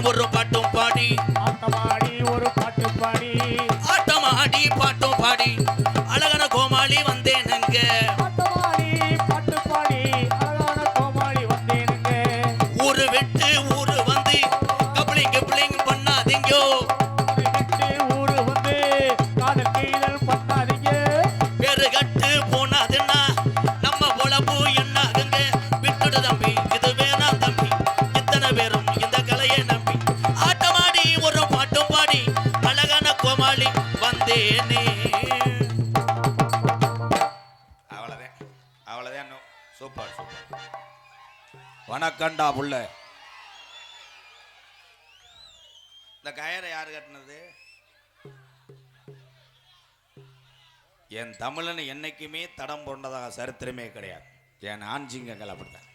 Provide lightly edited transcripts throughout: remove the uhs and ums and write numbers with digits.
ஒரு பாட்டும் பாடி ஆட்டமாடி ஒரு பாட்டு பாடி ஆட்டமாடி பாட்டும் பாடி அழகான கோமாளி வந்தேனுங்க ஆட்டமாடி பாட்டு பாடி அழகான கோமாளி வந்தேனுங்க ஊரு விட்டு ஊரு வந்து கப்ளிங் பண்ணாதீங்க ஊரு விட்டு ஊரு வந்து காதல் கீதல் பண்ணாதீங்க பேரு கட்டு போனாதுன்னா நம்ம பொழப்பு என்னாகுங்க விட்டுடு தம்பி இது வேணாம் தம்பி இத்தனை பேரும் இந்த கலையை நம்பி ஆட்டமாடி ஒரு பாட்டும் பாடி அழகான கோமாளி வந்தேனே. அவ்வளவுதான் சூப்பர் சூப்பர். வணக்கண்டா புள்ள. இந்த கயரை யாரு கட்டினது? என் தமிழன் என்னைக்குமே தடம் போன்றதாக சரித்திரமே கிடையாது. என் ஆஞ்சிங்கங்கள் அப்படித்தான்.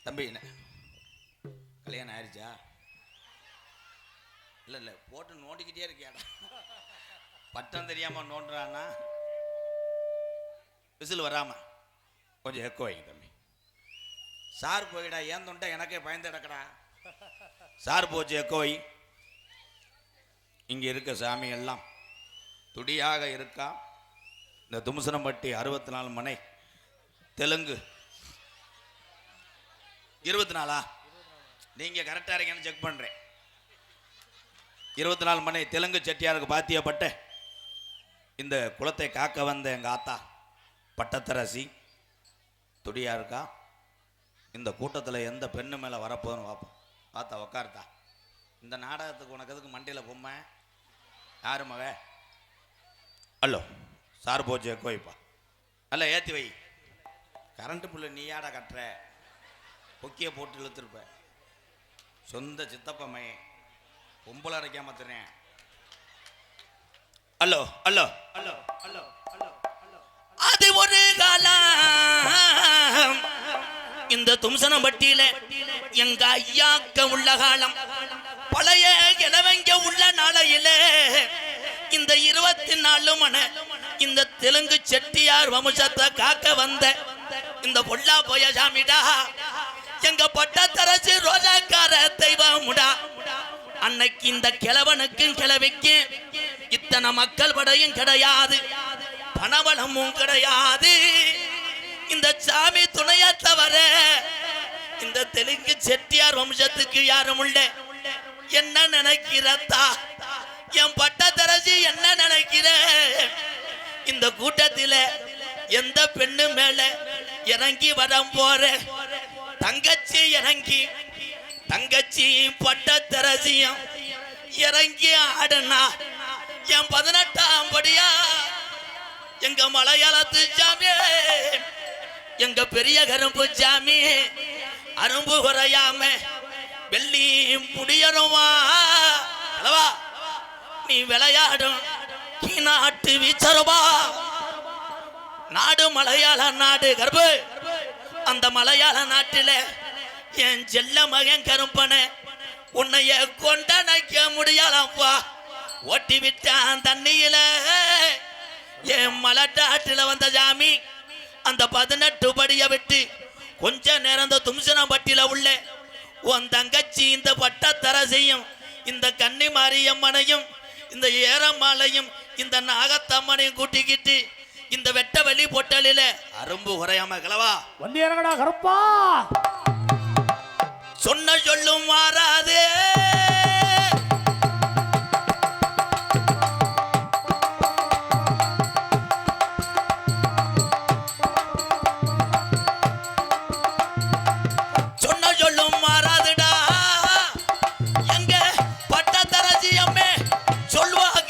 தம்பி கல்யாணம் ஆயிடுச்சா? இல்லை போட்டு நோண்டிக்கிட்டே இருக்கியாடா. பட்டம் தெரியாம நோண்டுறான்னா விசில் வராம கொஞ்சம் எக்கோ வைங்க தம்பி. சார் போயிடா ஏன் தொண்டை எனக்கே பயந்து கிடக்கடா. சார் போச்சு எக்கோ வை. இங்க இருக்க சாமி எல்லாம் துடியாக இருக்கா. இந்த தும்சனம்பட்டி 64 மனை தெலுங்கு 24 நீங்க கரெக்டா இருக்கீங்கன்னு செக் பண்றேன். 24 மனை தெலுங்கு செட்டியாருக்கு பாத்தியப்பட்ட இந்த குலத்தை காக்க வந்த எங்க ஆத்தா பட்டத்தரசி துடியா இருக்கா. இந்த கூட்டத்தில் எந்த பெண்ணு மேல வரப்போதுன்னு பார்ப்போம். ஆத்தா உக்கார்த்தா. இந்த நாடகத்துக்கு உனக்கு எதுக்கு மண்டையில பொம்மை யாரு மக? அல்லோ சார் போச்சு கோய்ப்பா அல்ல ஏற்றி வை. கரண்ட் புள்ள நீ யாடா கட்டுற? பொக்கிய போட்டு இழுத்துருப்ப. சொந்த சித்தப்ப மையன் பொம்பளை அடைக்காம தரேன். அல்லோ அல்லோ அல்லோ அல்லோ அல்லோ அது ஒரு காலம். இந்த தும்சனம்பட்டியில எங்க ஐயாக்க உள்ள காலம். பழைய இளவங்க உள்ள நாளையில இந்த 24 மணி இந்த தெலுங்கு செட்டியார் வம்சத்தை காக்க வந்த இந்த பொல்லா போய சாமிடா எங்க பட்டத்தரசி ரோஜாக்கார தெய்வமுடா. அன்னைக்கு இந்த கிழவனுக்கும் கிழவிக்கு இத்தனை மக்கள் படையும் கிடையாது, பணபலமும் கிடையாது. இந்த சாமி துணையா தவிர இந்த தெலுங்கு செட்டியார் வம்சத்துக்கு யாரும் உள்ள. என்ன நினைக்கிறதா என் பட்டத்தரசி? என்ன நினைக்கிற? இந்த கூட்டத்தில் எந்த பெண்ணு மேல இறங்கி வரம் போற தங்கச்சி இறங்கி தங்கச்சி பட்டத்தரசியும் இறங்கி ஆடுனா என் 18ஆம் படியா எங்க மலையாளத்து சாமி எங்க பெரிய கரும்பு சாமி அரும்பு குறையாம வெள்ளி முடியணுமா அல்லவா? நீ விளையாடும் நாட்டு வீச்சருவா. நாடு மலையாள நாடு கருப்பு. அந்த மலையாள நாட்டில என் செல்ல மகன் கருப்பன உன்னைய கொண்டனைக்க முடியலப்பா. ஓட்டி விட்டான் தண்ணியில என் மலட்டாட்டில வந்த சாமி அந்த 18 படிய விட்டு கொஞ்ச நேரம் இந்த தும்சனம்பட்டியில உள்ள உன் தங்கச்சி இந்த பட்டத்தரசியும் இந்த கன்னி மாரியம்மனையும் இந்த ஏரம்மாளையும் இந்த நாகத்தம்மனையும் கூட்டிக்கிட்டு இந்த வெட்ட வெளி பொட்டலில அரும்பு குறையாம கிளவா வந்து இறங்கடா கருப்பா. சொன்ன சொல்லும் மாறாதே. சொன்ன சொல்லும் மாறாதுடா. எங்க பட்டத்தரசி அம்மே சொல்வாங்க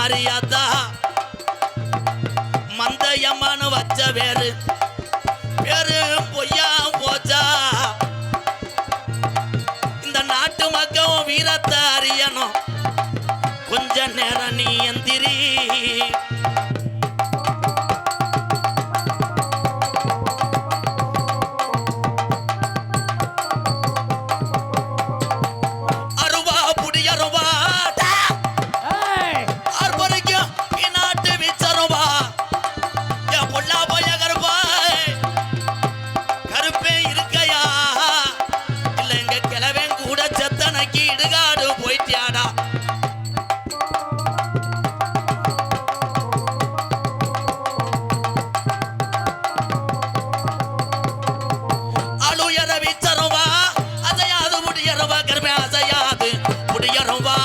மாரியாத்தா மந்தையம்மானு வச்ச பேரு பொய்யா போச்சா இந்த நாட்டு மக்கள் வீரத்தை அறியணும் கொஞ்ச நேரம் நீ எந்திரி இடுகாடு போயிட்டியாடா அழுயர வீச்சருவா அசையாது முடியருவா கருமே அசையாது முடியருவா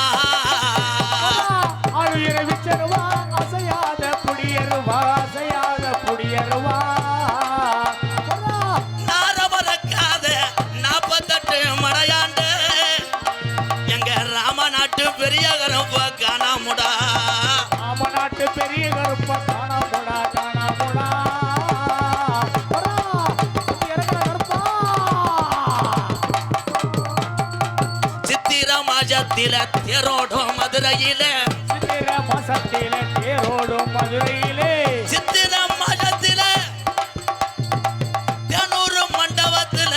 அழுயர வீச்சருவா அசையாத புடியருவா அசையாத புடியருவா நாரமறக்காத 48 மடையாண்டு ராமநாட்டு பெரிய கருப்பா காணாமுடா ராமநாட்டு பெரிய கருப்பா காணாமுடா காணாமுடா சித்திர மாசத்தில தேரோடும் மதுரையிலே சித்திர மாசத்தில தேரோடும் மதுரையிலே சித்திர மாசத்தில தேனூர் மண்டபத்தில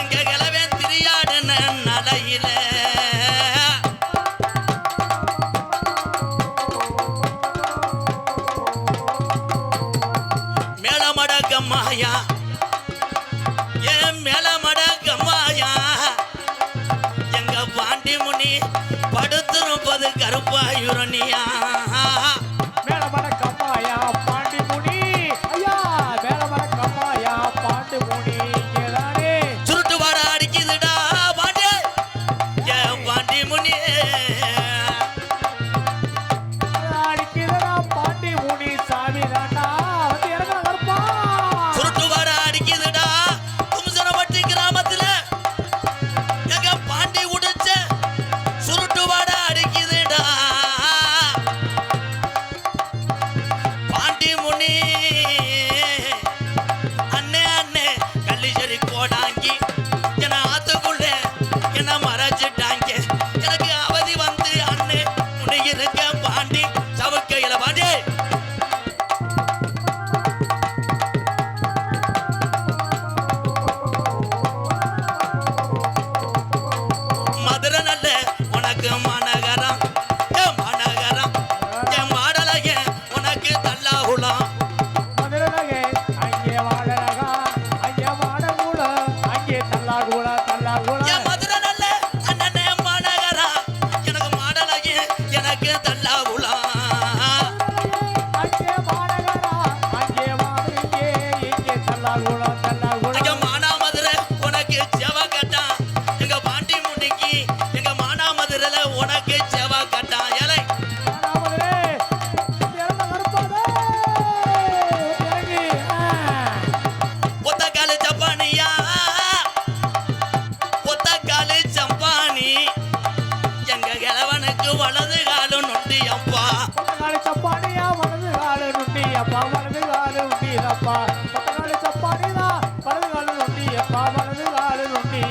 எங்க கிளவே திரியாடுன நடையில கம்மாயா ஏன் மேலமட கம்மாயா எங்க பாண்டி முனி படுத்திருப்பது கருப்பாயுரணியா மேலமட கம்மாயா பாண்டி முனி ஐயா மேலமட கம்மாயா பாண்டி முனி இங்கதானே சுருட்டு வாட அடிக்குதுடா பாண்டி ஏன் பாண்டி முனி அடிக்குதுடா பாண்டி முனி சாமி தாண்டா வந்து இறங்குற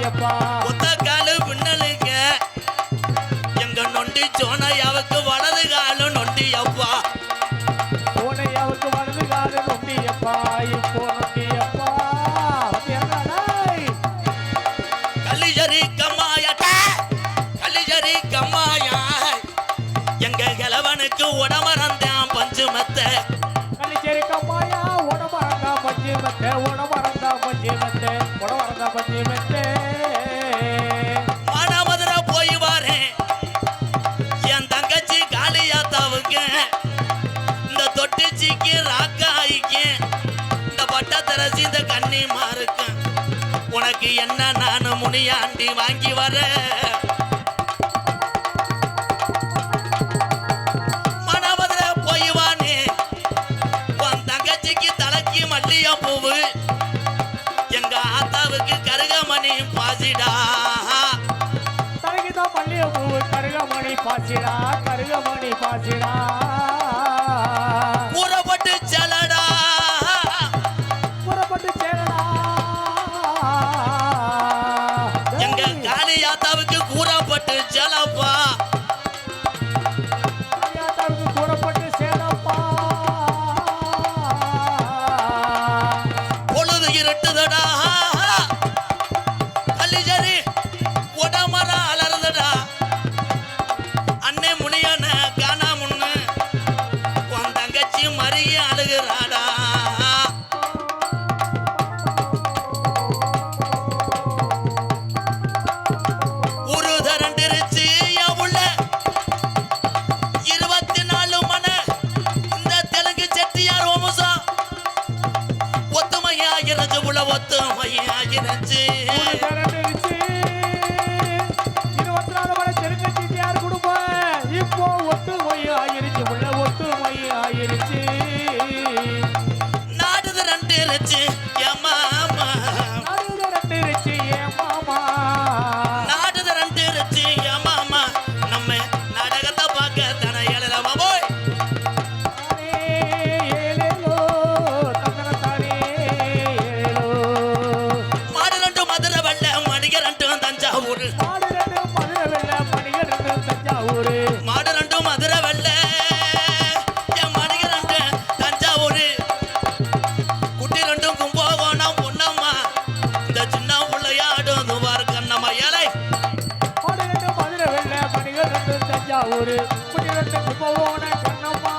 கருப்பா ஒத்த காலு பின்னலுங்க எங்க நொண்டி சோனையாவுக்கு வலது காலு நொண்டியப்பா சோனையாவுக்கு வலது காலு நொண்டியப்பா இப்போ நொண்டியப்பா கலிஜரி கம்மாயா கலிஜரி கம்மாயா எங்க கிழவனுக்கு உடமறந்தான் பஞ்சுமத்த கலிஜரி கம்மாயா உடமறந்தா பஞ்சுமத்த உடமறந்தா பஞ்சுமத்த உடமறந்தா பஞ்சுமத்த மானாமதுரை போய் வாரேன் என் தங்கச்சி காளியாத்தாவுக்கு இந்த தொட்டிச்சிக்கு ராக்காய்க்கு இந்த பட்டத்தரசி இந்த கன்னிமாருக்கு உனக்கு என்ன நானு முனியாண்டி வாங்கி வர மானாமதுரை போய் வானே உன் தங்கச்சிக்கு தலைக்கு மல்லிய பூவு எங்க ஆத்தாவுக்கு கருகமணி பாசிடா தலைக்குதான் மல்லிய பூவு கருகமணி பாசிடா கருகமணி பாசி வந்துருச்சுடா கூறப்பட்டு செலடா புறப்பட்டு சேரடா எங்க காளியாத்தாவுக்கு கூறப்பட்டு செலப்பா காளியாத்தாவுக்கு கூறப்பட்டு சேரப்பா பொழுது இருட்டுதடா கள்ளிஜரி உடமர அலறுதடா அன்னை முனியான காணாமுன்னு உன் தங்கச்சி மறிய அழுகிறாடா ஒரு தரண்டிருச்சு என் உள்ள 24 மணி இந்த தெலுங்கு செட்டியார் வம்சம் ஒத்துமையாகிறது உள்ள ஒத்துமையாகிறது திரண்டுருச்சு 24 மணி தெருக்கச்சிட்டியார் குடும்பம் இப்போ ஒத்துமை ஆயிருச்சு உள்ள ஒத்துமை ஆயிருச்சு நாடு ரெண்டிருச்சு என் மாமா நடுவுல ரெண்டுருச்சு என் மாமா நாடு ரெண்டிருச்சு என் மாமா நம்ம நாடகத்தை பார்க்க தானே எழுதவா போய் தானே ஏலேலோ தந்தனத்தானே ஏலேலோ மாடு ரெண்டு மதுரை வெள்ள மணிக ரெண்டும் தஞ்சாவூர் மாடு ரெண்டு மதுரை வெள்ள மணிகள் ரெண்டு தஞ்சாவூர் மாடு ரெண்டும் மதுரை வெள்ள என் மணிக ரெண்டு தஞ்சாவூர் குட்டி ரெண்டும் கும்பகோணம் பொன்னம்மா இந்த சின்ன பிள்ளையாடும் துவார் கண்ணம்மா ஏழை மாடு ரெண்டு மதுரை வெள்ள மணிகள் ரெண்டு தஞ்சாவூர் குடி ரெண்டு கும்பகோண கண்ணம்மா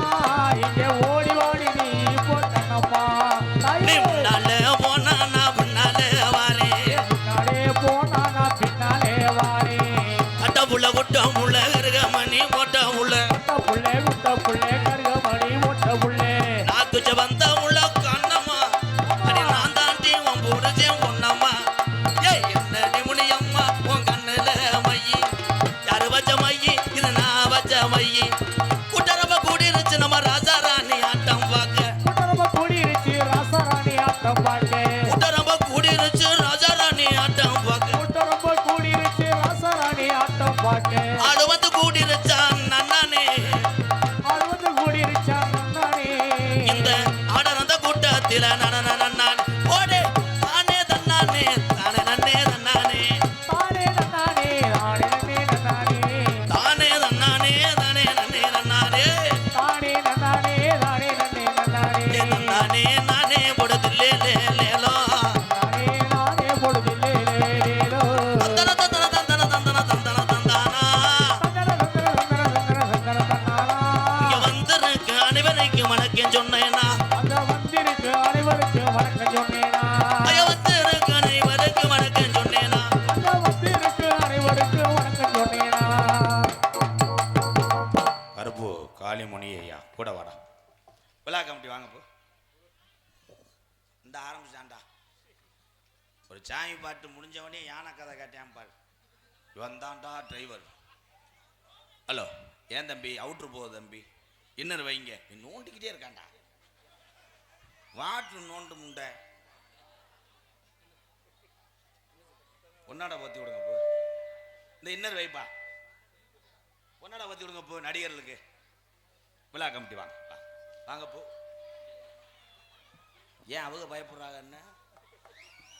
இங்கே ஓடி வாடி நீ இப்போ கண்ணம்மா நீ தாயே முன்னால போனா நான் முன்னால வாரேன் முன்னாலே போனா நான் பின்னாலே வாரேன் அட்ட புள்ள கொட்ட முள்ள கருகமணி போட்ட முள்ள முட்ட புள்ளே கருகமணி மொட்டை புள்ளே நான் துச்ச வந்த முள்ள கண்ணம்மா அடி நான் தாண்டி உன் புடிச்சேன் பொன்னம்மா ஏய் என்ன நிமுனியம்மா உன் கண்ணுல மையி யாரு வச்ச மையி இது நான் வச்ச மையி குட்டரப்ப கூடிருச்சு நம்ம ராஜா ராணி ஆட்டம் பார்க்க குட்டரம்ப கூடிருச்சு ராசராணி ஆட்டம் பார்க்க குட்டரப்ப கூடிருச்சு ராஜா ராணி ஆட்டம் பார்க்க குட்டரம்ப கூடிருச்சு ராசராணி ஆட்டம் பார்க்க ஆடு வந்து கூடிருச்சான் நன்னானே அறுபது கூடிருச்சா நானே இந்த ஆடறந்த கூட்டத்தில நன்னான் ஓடே தானே தன்னானே தானே நன்னே தன்னானே தானே நானே நானே நானே தானே தன்னானே தானே நன்னே தன்னானே தானே நானே நானே நானே ஏ தன்னானே நானே பொடுதில்லே லேலோ நானே நானே பொழுதில்லே லேலோ தந்தன தந்தன தந்தன தந்தன தந்தன தந்தானா இங்க வந்திருக்கு அனைவரைக்கும் வணக்கம் சொன்னேனா அந்த வந்திருக்கு அனைவருக்கு வணக்கம் சொன்னேனா ஐயா வந்திருக்கு அனைவருக்கும் வணக்கம் சொன்னேனா அந்த வந்திருக்கு அனைவருக்கு வணக்கம் சொன்னேனா கருப்பு காளிமுனி ஐயா கூட வாடா விழா கமிட்டி வாங்க போ இந்த ஆரம்பிச்சான்டா ஒரு சாமி பாட்டு முடிஞ்சவனே யானை கதை கேட்டேன் பாரு இவன் தான்டா டிரைவர் ஹலோ ஏன் தம்பி அவுட்ரு போகுது தம்பி இன்னொரு வைங்க நீ நோண்டிக்கிட்டே இருக்கான்டா வாட்டு நோண்டு முண்டை ஒன்னாடா பத்தி விடுங்க போ இந்த இன்னொரு வைப்பா ஒன்னாடா பத்தி விடுங்க போ நடிகர்களுக்கு விழா கமிட்டி வாங்க வாங்க போ ஏன் அவங்க பயப்படுறாங்கன்னு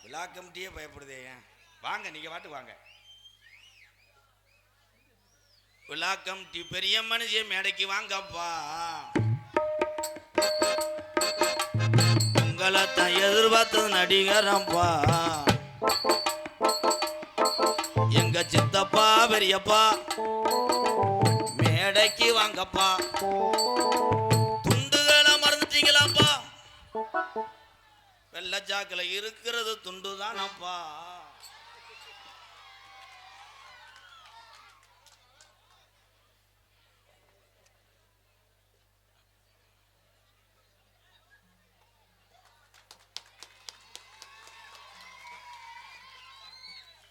விழா கமிட்டியே பயப்படுதே ஏன் வாங்க நீங்க வாட்டு வாங்க விழா கமிட்டி பெரிய மனுஷன் மேடைக்கு வாங்கப்பா உங்களை தான் எதிர்பார்த்தது நடிகரப்பா எங்க சித்தப்பா பெரியப்பா மேடைக்கு வாங்கப்பா துண்டுகளை மறந்துட்டீங்களாப்பா வெள்ளச்சாக்கில் இருக்கிறது துண்டு தானப்பா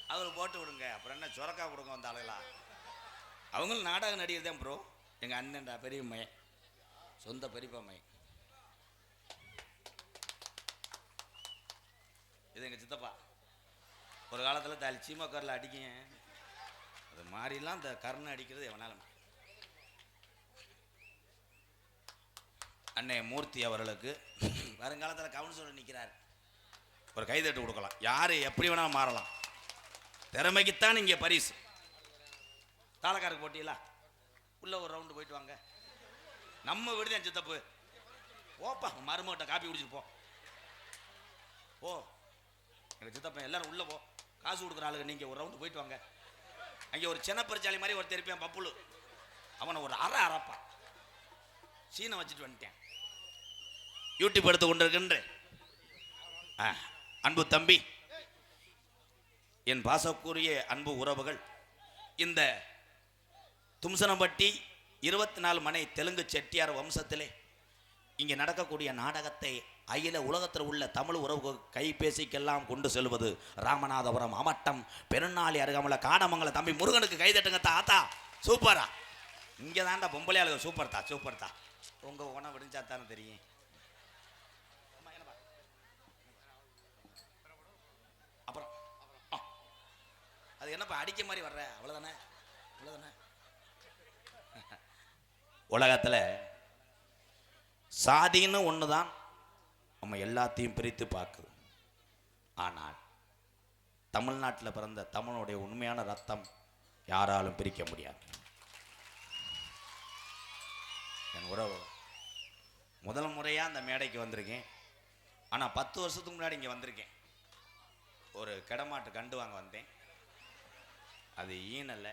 அவர் போட்டு விடுங்க அப்புறம் என்ன சுரக்கா கொடுங்க வந்த ஆளுகளா அவங்களும் நாடக நடிகர் தான் ப்ரோ எங்கள் அண்ணன்டா பெரிய மையன் சொந்த பெரியப்பா மையன் இது எங்கள் சித்தப்பா ஒரு காலத்தில் தாலி சீமக்காரில் அடிக்கேன் அது மாதிரிலாம் இந்த கருணை அடிக்கிறது எவனாலும் அண்ணே மூர்த்தி அவர்களுக்கு வருங்காலத்தில் கவுன்சிலர் நிற்கிறார். ஒரு கைதட்டு கொடுக்கலாம். யார் எப்படி வேணாலும் மாறலாம். திறமைக்குத்தான் இங்கே பரிசு. தாளக்காருக்கு போட்டியில உள்ள ஒரு ரவுண்டு போயிட்டு வாங்க. நம்ம விடுதேன் சித்தப்பு. ஓப்பா மருமகிட்ட காப்பி குடிச்சிட்டு போ. ஓ எங்கள் சித்தப்பன் எல்லாரும் உள்ள போ. காசு கொடுக்குற ஆளுங்க நீங்கள் ஒரு ரவுண்டு போயிட்டு வாங்க. அங்கே ஒரு சின்ன பரிச்சாலி மாதிரி ஒரு திருப்பியான் பப்புளு. அவனை ஒரு அரைப்பான். சீனை வச்சுட்டு வந்துட்டேன். யூடியூப் எடுத்து கொண்டிருக்கின்ற அன்பு தம்பி, என் பாசக்குரிய அன்பு உறவுகள், இந்த தும்சனம்பட்டி 24 மனை தெலுங்கு செட்டியார் வம்சத்திலே இங்கே நடக்கக்கூடிய நாடகத்தை அகில உலகத்தில் உள்ள தமிழ் உறவு கைபேசிக்கெல்லாம் கொண்டு செல்வது ராமநாதபுரம் அமட்டம் பெருநாளி அருகாமல காடமங்கல தம்பி முருகனுக்கு கைதட்டுங்க தாத்தா. சூப்பரா. இங்கே தாண்டா பொம்பளையாளுங்க. சூப்பர் தா சூப்பர் தா. உங்கள் உணவு விடிஞ்சா தானே தெரியும். அப்புறம் அது என்னப்பா அடிக்க மாதிரி வர்ற? அவ்வளோதானே அவ்வளோதானே. உலகத்தில் சாதின்னு ஒன்று தான் நம்ம எல்லாத்தையும் பிரித்து பார்க்குது. ஆனால் தமிழ்நாட்டில் பிறந்த தமிழனுடைய உண்மையான ரத்தம் யாராலும் பிரிக்க முடியாது. என் உறவு முதல் முறையாக அந்த மேடைக்கு வந்திருக்கேன். ஆனால் 10 வருஷத்துக்கு முன்னாடி இங்கே வந்திருக்கேன். ஒரு கிடமாட்டு கண்டு வாங்க வந்தேன். அது ஈனல்ல.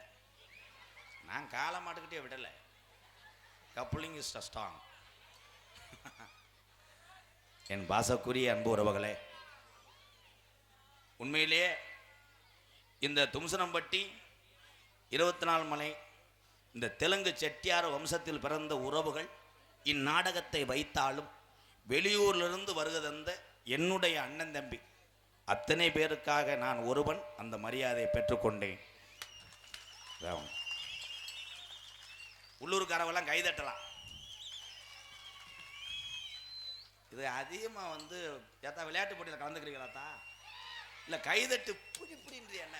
நான் காலை மாட்டுக்கிட்டே விடலை. கப்புளிங் இஸ் ஸ்ட்ராங். என் பாசக்குரிய அன்பு உறவுகளே, உண்மையிலேயே இந்த தும்சனம்பட்டி 24 மலை இந்த தெலுங்கு செட்டியார் வம்சத்தில் பிறந்த உறவுகள் இந்நாடகத்தை வைத்தாலும் வெளியூரிலிருந்து வருகதந்த என்னுடைய அண்ணன் தம்பி அத்தனை பேருக்காக நான் ஒருவன் அந்த மரியாதையை பெற்றுக்கொண்டேன். உள்ளூர்காரவெல்லாம் கைதட்டலாம். இது அதிகமாக வந்து ஏத்தா விளையாட்டு போட்டியில் கலந்துக்கிறீங்களாத்தா? இல்லை கைதட்டு புடி புடின்ற என்ன?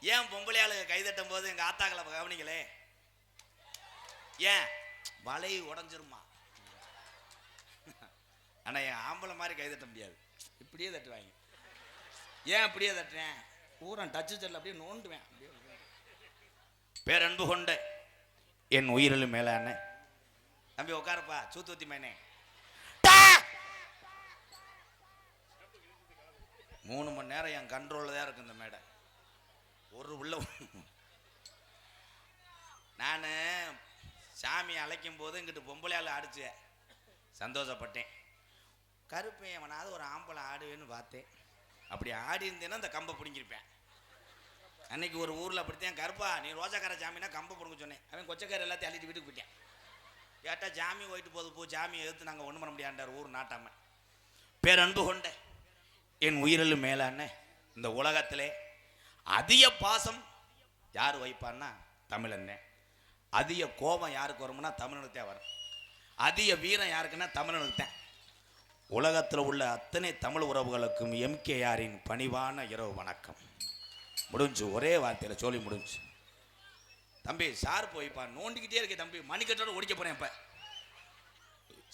ஏன் பொம்பளையாளுங்க கைதட்டும் போது எங்கள் ஆத்தாக்களை கவனிங்களே? ஏன் வலை உடஞ்சிருமா? ஆனால் என் ஆம்பளை மாதிரி கைதட்ட முடியாது. இப்படியே தட்டுவாங்க. ஏன் அப்படியே தட்டுறேன்? பூரா டச்சு செல்ல அப்படியே நோண்டுவேன். அப்படியே பேரன்பு கொண்ட என் உயிரிலும் மேலான தம்பி உட்காருப்பா. சூத்துவத்தி மேனே 3 மணி நேரம் என் கண்ட்ரோலில் தான் இருக்கு இந்த மேடை. ஒரு உள்ள நான் சாமி அழைக்கும் போது இங்கிட்டு பொம்பளையால் ஆடிச்சேன். சந்தோஷப்பட்டேன். கருப்பேன் அவனாவது ஒரு ஆம்பளை ஆடுவேன்னு பார்த்தேன். அப்படி ஆடி இருந்தேன்னா அந்த கம்பை பிடிங்கிருப்பேன். அன்னைக்கு ஒரு ஊரில் அப்படித்தான், கருப்பா நீ ரோஜாக்கார ஜாமினா கம்பை பிடுங்க சொன்னேன். அவன் கொச்சக்கார எல்லாத்தையும் அள்ளிட்டு வீட்டுக்கு போயிட்டேன். கேட்டால் ஜாமி போயிட்டு போது போ, ஜாமியை எடுத்து நாங்கள் ஒன்றும் பண்ண முடியாண்டார் ஊர் நாட்டாம. பேரன்பு கொண்ட என் உயிரிலும் மேலான இந்த உலகத்திலே அதிக பாசம் யார் வைப்பான்னா தமிழன்னே. அதிக கோபம் யாருக்கு வரும்னா தமிழனுக்கு தான் வரும். அதிக வீரம் யாருக்குன்னா தமிழனுக்கு தான். உலகத்தில் உள்ள அத்தனை தமிழ் உறவுகளுக்கும் எம்கேஆரின் பணிவான இரவு வணக்கம். முடிஞ்சு ஒரே வார்த்தையில் சொல்லி முடிஞ்சு. தம்பி சார் போய்ப்பா நோண்டிக்கிட்டே இருக்கே தம்பி. மணிக்கட்டோட ஒடிக்க போறேன். இப்ப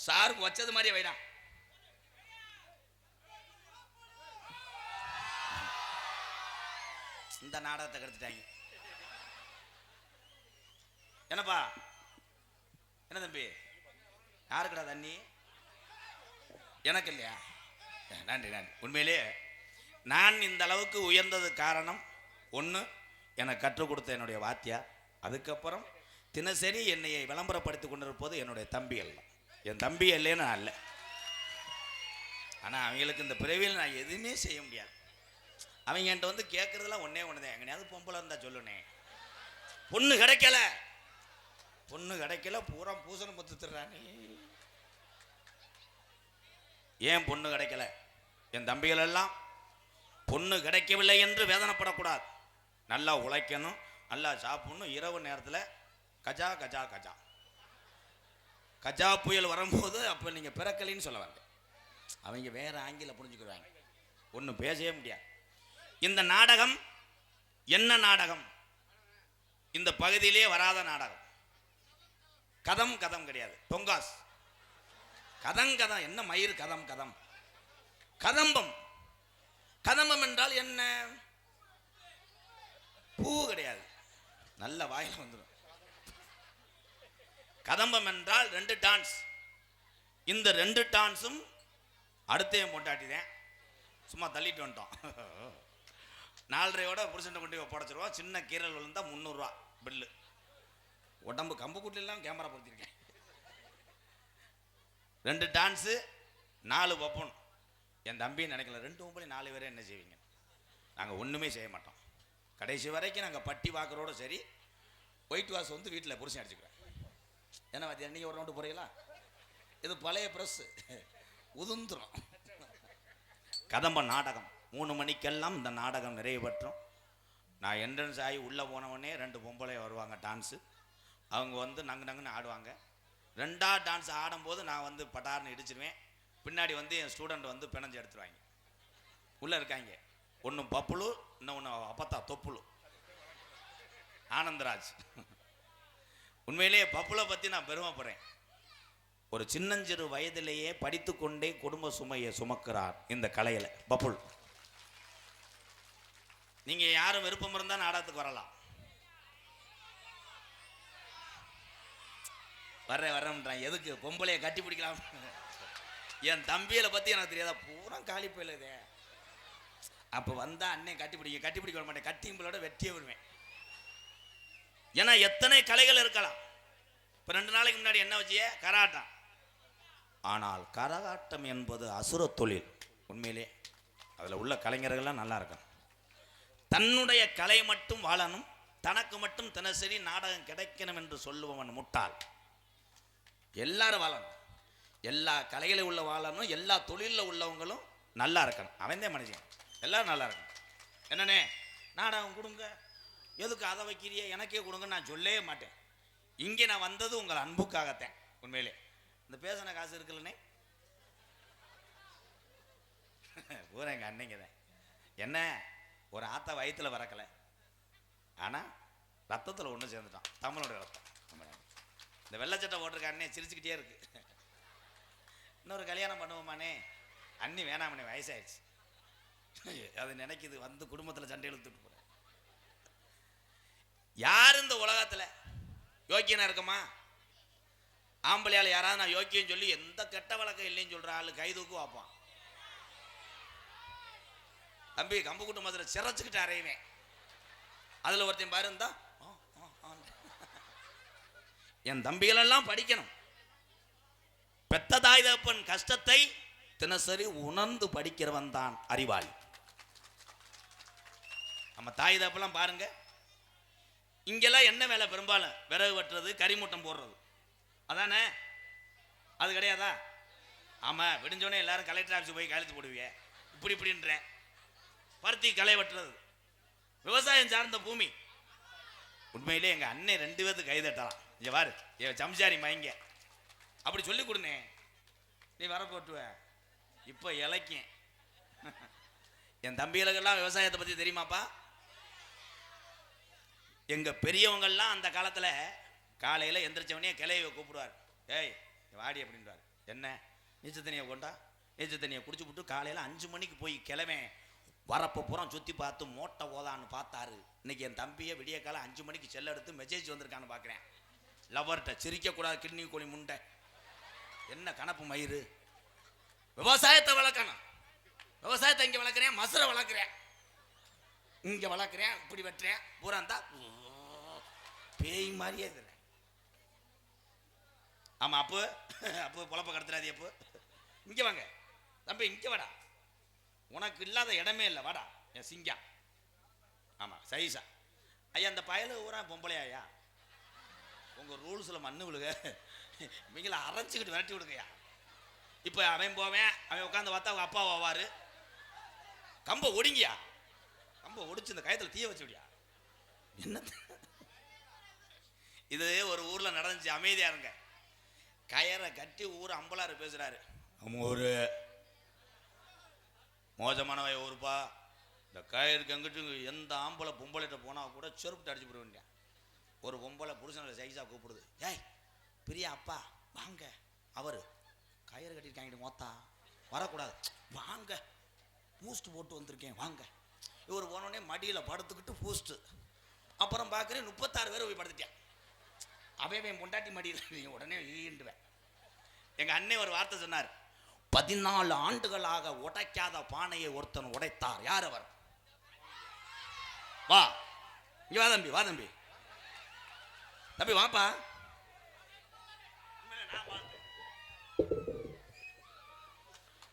சாருக்கு வச்சது மாதிரியே வைடா. இந்த நாடகத்தை கெடுத்துட்டாங்க. என்னப்பா என்ன தம்பி? யாருக்குடா தண்ணி? எனக்கு இல்லையா? நன்றி நன்றி. உண்மையிலேயே நான் இந்த அளவுக்கு உயர்ந்தது காரணம் ஒன்று, எனக்கு கற்றுக் கொடுத்த என்னுடைய வாத்தியார். அதுக்கப்புறம் தினசரி என்னையை விளம்பரப்படுத்தி கொண்டிருப்பது என்னுடைய தம்பி எல்லாம். என் தம்பி இல்லைன்னு நான் இல்லை. ஆனால் அவங்களுக்கு இந்த பிறவியில் நான் எதுவுமே செய்ய முடியாது. அவங்க என்கிட்ட வந்து கேட்குறதுலாம் ஒன்றே ஒன்று தான். எங்கனையாவது பொம்பளை இருந்தால் சொல்லுனே. பொண்ணு கிடைக்கல, பொண்ணு கிடைக்கல, பூரா பூசணை பத்துறானே. ஏன் பொண்ணு கிடைக்கல? என் தம்பிகள் எல்லாம் பொண்ணு கிடைக்கவில்லை என்று வேதனைப்படக்கூடாது. நல்லா உழைக்கணும், நல்லா சாப்பிடணும். இரவு நேரத்தில் கஜா கஜா கஜா கஜா புயல் வரும்போது அப்போ நீங்கள் பிறக்கலின்னு சொல்ல வேண்டாம். அவங்க வேறு ஆங்கில புரிஞ்சுக்கிறாங்க. ஒன்றும் பேசவே முடியாது. இந்த நாடகம் என்ன நாடகம்? இந்த பகுதியிலே வராத நாடகம். கதம் கதம் கிடையாது, தொங்காஸ். கதம் கதம் என்ன மயிர் கதம் கதம். கதம்பம். கதம்பம் என்றால் என்ன? பூ கிடையாது, நல்ல வாயில வந்துடும். கதம்பம் என்றால் 2 டான்ஸ். இந்த 2 டான்ஸும் அடுத்தையும் போட்டாட்டிதான், சும்மா தள்ளிட்டு வந்துட்டோம். 4.5 புருஷன் கொண்டு போடச்சிருவோம். சின்ன கீரல் விழுந்தா 300 ரூபா பில்லு. உடம்பு கம்பு கூட்டிலாம் கேமரா பொறுத்திருக்கேன். 2 டான்ஸு 4 பப்பன். என் தம்பின்னு நினைக்கல, 2 பொம்பளை 4 பேரை என்ன செய்வீங்க? நாங்கள் ஒன்றுமே செய்ய மாட்டோம். கடைசி வரைக்கும் நாங்கள் பட்டி வாக்குறோட சரி. ஒயிட் வாஷ் வந்து வீட்டில் புருஷன் அடிச்சுக்கிறேன். ஏன்னா அது நீங்கள் ஒரு ரவுண்டு போகிறீங்களா? இது பழைய ப்ரெஸ் உதுந்துரும். கதம்ப நாடகம் 3 மணிக்கெல்லாம் இந்த நாடகம் நிறைவு பெற்றோம். நான் என்ட்ரன்ஸ் ஆகி உள்ளே போனவொடனே 2 பொம்பளை வருவாங்க டான்ஸு. அவங்க வந்து நங்கு நங்குன்னு ஆடுவாங்க. 2ஆவது டான்ஸ் ஆடும்போது நான் வந்து பட்டார்னு இடிச்சிருவேன். பின்னாடி வந்து என் ஸ்டூடெண்ட் வந்து பிணைஞ்சு எடுத்துருவாங்க. உள்ளே இருக்காங்க, ஒன்று பப்புளு, இன்னொன்று அப்பத்தா தொப்புளு, ஆனந்தராஜ். உண்மையிலேயே பப்புளை பற்றி நான் பெருமைப்படுறேன். ஒரு சின்னஞ்சிறு வயதிலேயே படித்து கொண்டே குடும்ப சுமையை சுமக்கிறார் இந்த கலையில் பப்புள். நீங்கள் யாரும் விருப்பம் இருந்தால் நாடகத்துக்கு வரலாம். வர்றேன்றான். எதுக்கு? பொம்பளையை கட்டி பிடிக்கலாம். என் தம்பியில பற்றி எனக்கு தெரியாதா? பூரா காலி போயிலுதே. அப்போ வந்தால் அண்ணன் கட்டி பிடிக்க வர மாட்டேன். கட்டிங்களோட வெட்டியே விடுவேன். ஏன்னா எத்தனை கலைகள் இருக்கலாம். இப்போ 2 நாளைக்கு முன்னாடி என்ன வச்சியே? கராட்டம். ஆனால் கரகாட்டம் என்பது அசுர தொழில். உண்மையிலே அதில் உள்ள கலைஞர்கள்லாம் நல்லா இருக்கணும். தன்னுடைய கலை மட்டும் வாழணும், தனக்கு மட்டும் தினசரி நாடகம் கிடைக்கணும் என்று சொல்லுபவன் முட்டாள். எல்லாரும் வாழணும், எல்லா கலைகளில் உள்ள வாழணும், எல்லா தொழிலில் உள்ளவங்களும் நல்லா இருக்கணும். அவன்தே மனுஷன். எல்லாரும் நல்லா இருக்கணும். என்னண்ணே நாடகம் கொடுங்க, எதுக்கு அதை வைக்கிறிய, எனக்கே கொடுங்க நான் சொல்லவே மாட்டேன். இங்கே நான் வந்தது உங்கள் அன்புக்காகத்தேன். உண்மையிலே இந்த பேசின காசு இருக்குல்லண்ணே, பூரா எங்கள் அன்னைங்க தான். என்ன ஒரு ஆத்தா வயிற்றுல பறக்கலை, ஆனால் ரத்தத்தில் ஒன்று சேர்ந்துட்டான். தமிழோட ரத்தம். இந்த வெள்ளச்சட்டை போட்டிருக்க அண்ணே சிரிச்சுக்கிட்டே இருக்கு. இன்னொரு கல்யாணம் பண்ணுவோமானே? அண்ணி வேணாமண்ணே, வயசாயிடுச்சு. அது நினைக்குது, வந்து குடும்பத்தில் சண்டை இழுத்துட்டு போற. யார் இந்த உலகத்தில் யோக்கியனா இருக்குமா? ஆம்பளையால் யாராவது நான் யோக்கியம் சொல்லி எந்த கெட்ட வழக்கம் இல்லைன்னு சொல்ற ஆளு கை தூக்கு வைப்பான். தம்பி கம்பு கூட்டு மதுரை சிறச்சுக்கிட்டு அறையுவேன். அதில் ஒருத்தன் பாரு இருந்தா, என் தம்பிகளெல்லாம் படிக்கணும். பெத்த தாய் தகப்பன் கஷ்டத்தை தினசரி உணர்ந்து படிக்கிறவன் தான் அறிவாளி. நம்ம தாய் தகப்பெல்லாம் பாருங்க, இங்கெல்லாம் என்ன வேலை? பெரும்பாலும் விறகு வெட்டுறது, கறிமூட்டம் போடுறது, அதானே? அது கிடையாதா? ஆமாம், விடிஞ்சோடனே எல்லாரும் கலெக்டர் ஆஃபீஸ் போய் கையெழுத்து போடுவீங்க. இப்படின்ற பருத்தி களை வெட்டுறது விவசாயம் சார்ந்த பூமி. உண்மையிலே எங்கள் அண்ணன் 2 பேருக்கு கை தட்டலாம். இங்கே வாரு, சம்சாரி மயங்க அப்படி சொல்லி கொடுனே, நீ வர போட்டுவ. இப்போ இலக்கியம். என் தம்பிகளுக்கெல்லாம் விவசாயத்தை பற்றி தெரியுமாப்பா? எங்கள் பெரியவங்கள்லாம் அந்த காலத்தில் காலையில் எந்திரிச்சவனே கிளையை கூப்பிடுவார். ஏய் வாடி அப்படின்றார். என்ன? நீச்சல் தண்ணியை கொண்டா. நீச்சல் தண்ணியை குடிச்சு விட்டு காலையில் 5 மணிக்கு போய் கிளம்பி வரப்போ புறம் சுற்றி பார்த்து மோட்டை ஓதான்னு பார்த்தாரு. இன்னைக்கு என் தம்பியை விடிய காலம் 5 மணிக்கு செல்ல எடுத்து மெசேஜ் வந்திருக்கான்னு பார்க்குறேன். லவர்கிட்ட சிரிக்கக்கூடாது, கிட்னி கோழி முண்டை. என்ன கணப்பு மயிறு? விவசாயத்தை வளர்க்கணும். விவசாயத்தை இங்கே வளர்க்குறேன், மசுரை வளர்க்குறேன், இங்கே வளர்க்குறேன், இப்படி வெட்டுறேன், பூரா இருந்தா பேய் மாதிரியே இருக்கிறேன். ஆமாம், அப்போ பொழப்ப கடத்துறாது. அப்போ இங்கே வாங்க தம்பி, இங்கே வாடா, உனக்கு இல்லாத இடமே இல்லை, வாடா என் சிங்கா. ஆமாம் சைஸா. ஐயா அந்த பயலு ஊரா பொம்பளையா? உங்கள் ரூல்ஸில் மண்ணு விழுக, இவங்கள அரைச்சிக்கிட்டு விரட்டி விடுங்கய்யா. இப்போ அவன் போவேன், அவன் உட்காந்து பார்த்தா அவங்க அப்பா வாவாரு. கம்பை ஒடிங்கியா, கம்பை ஒடிச்சு இந்த கயத்தில் தீய வச்சு விடியா. என்ன இது? ஒரு ஊரில் நடந்துச்சு, அமைதியாக இருங்க. கயரை கட்டி ஊர் அம்பலாறு பேசுகிறாரு. ஒரு மோசமானவை ஊருப்பா, இந்த கயிறுக்கு எங்கிட்டு எந்த ஆம்பளை பொம்பளைகிட்ட போனால் கூட செருப்பு அடிச்சு போட வேண்டிய. ஒரு பொம்பளை புருஷனை சைஸாக கூப்பிடுது. ஏய் பெரிய அப்பா வாங்க, அவரு கயிறு கட்டியிருக்காங்க மொத்தா வரக்கூடாது, வாங்க பூஸ்ட் போட்டு வந்திருக்கேன் வாங்க. இவர் போனோடனே மடியில் படுத்துக்கிட்டு பூஸ்ட்டு. அப்புறம் பார்க்குறேன் 36 பேர் போய் படுத்துட்டேன். அவன் பொண்டாட்டி மடியில் உடனே ஈண்டுவேன். எங்கள் அண்ணன் ஒரு வார்த்தை சொன்னார், 14 ஆண்டுகளாக உடைக்காத பானையை ஒருத்தன் உடைத்தார். யார் அவர்? வா இங்க வா தம்பி, வா தம்பி, தம்பி வாப்பா.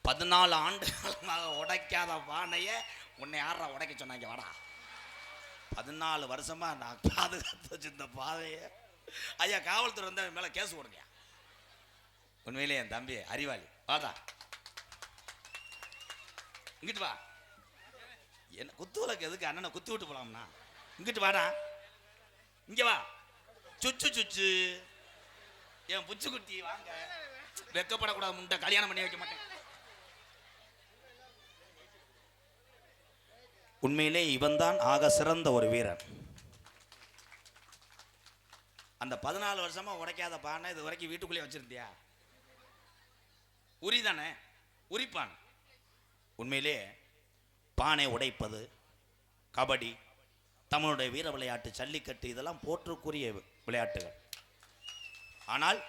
14 ஆண்டுகளாக உடைக்காத பானையை உன்னை யாரா உடைக்க சொன்னாங்க? வாடா. 14 வருஷமா நான் பாதுகாத்து வச்சிருந்த பாதையை ஐயா காவல்துறை வந்து அவன் மேல கேஸ் போடுங்க. உண்மையிலே என் தம்பி அறிவாளி. வாடா இங்கிட்டு வா. என்ன குத்து விளக்கு எதுக்கு? அண்ணனை குத்து விட்டு போலாம்னா இங்கிட்டு வாடா, இங்க வா. சுச்சு சுச்சு என் புச்சு குட்டி வாங்க. வெக்கப்படக்கூடாது, முண்டை கல்யாணம் பண்ணி வைக்க மாட்டேன். உண்மையிலே இவன் தான் ஆக சிறந்த ஒரு வீரன். அந்த 14 வருஷமா உடைக்காத பானை இது வரைக்கும் வீட்டுக்குள்ளே வச்சிருந்தியா? உரிதானே, உரிப்பான். உண்மையிலே பானை உடைப்பது, கபடி, தமிழுடைய வீர விளையாட்டு, ஜல்லிக்கட்டு இதெல்லாம் போற்றுக்குரிய விளையாட்டுகள். ஆனால்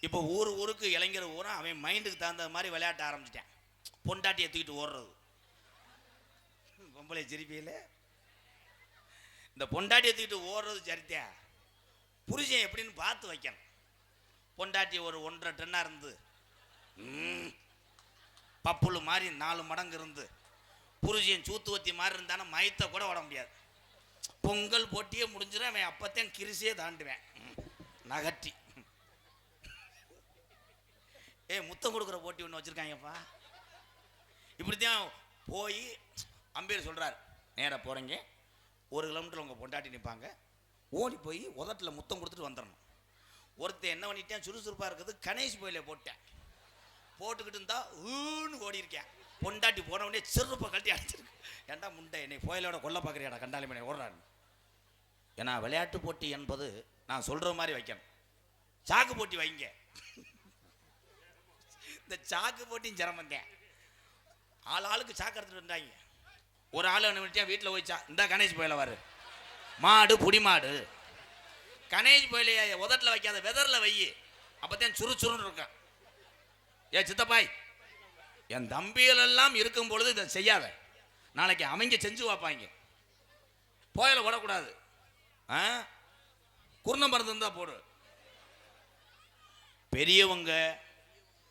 இப்போ ஊருக்கு இளைஞர் ஊரா அவன் மைண்டுக்கு தகுந்த மாதிரி விளையாட்ட ஆரம்பிச்சிட்டேன். பொண்டாட்டியை தூக்கிட்டு ஓடுறது. பொம்பளை சிரிப்பியில் இந்த பொண்டாட்டியை தூக்கிட்டு ஓடுறது சரித்தியா? புருஷன் எப்படின்னு பார்த்து வைக்கணும். பொண்டாட்டி ஒரு 1.5 டன்னாக இருந்து பப்புளு மாதிரி 4 மடங்கு இருந்து புருஷன் சூத்துவத்தி மாதிரி இருந்தானா மயத்தை கூட ஓட முடியாது. பொங்கல் போட்டியே முடிஞ்சிடும். அவன் அப்பத்தான் கிரிசியே தாண்டுவேன் நகட்டி. முத்தம் கொடுக்குற போட்டி ஒன்று வச்சுருக்காங்கப்பா. இப்படித்தான் போய் அம்பேர் சொல்கிறார், நேராக போகிறீங்க 1 கிலோமீட்டர் உங்கள் பொண்டாட்டி நிற்பாங்க, ஓடி போய் உதட்டில் முத்தம் கொடுத்துட்டு வந்துடணும். ஒருத்தர் என்ன பண்ணிட்டேன், சுறுசுறுப்பாக இருக்குது, கணேஷ் போயில போட்டேன். போட்டுக்கிட்டு இருந்தா ஓடி இருக்கேன். பொண்டாட்டி போன உடனே செருப்பை கட்டி அடிச்சிருக்கு. ஏன்டா முண்டை என்னை போயிலோட கொல்ல பார்க்குறியாடா கண்டாலி மணி ஓடுறான்னு. ஏன்னா விளையாட்டு போட்டி என்பது நான் சொல்கிற மாதிரி வைக்கணும். சாக்கு போட்டி வைங்க. இந்த சாக்கு போட்டியும் சிரமந்தேன். ஆளுக்கு சாக்கு எடுத்துட்டு வந்தாங்க. ஒரு ஆள் என்ன பண்ணிட்டேன், வீட்டில் போயிச்சா இந்த கணேஷ் போயில வரு மாடு புடி மாடு. கணேஷ் போயிலைய உதட்டில் வைக்காத வெதரில் வை, அப்போத்தான் சுறுசுறுன்னு இருக்கான். சித்தப்பாய், என் தம்பிகள் எல்லாம் இருக்கும் பொழுது இதை செய்யாத, நாளைக்கு அவங்க செஞ்சு வைப்பாங்க. போயில ஓடக்கூடாது. குருண மருந்து இருந்தா போடு. பெரியவங்க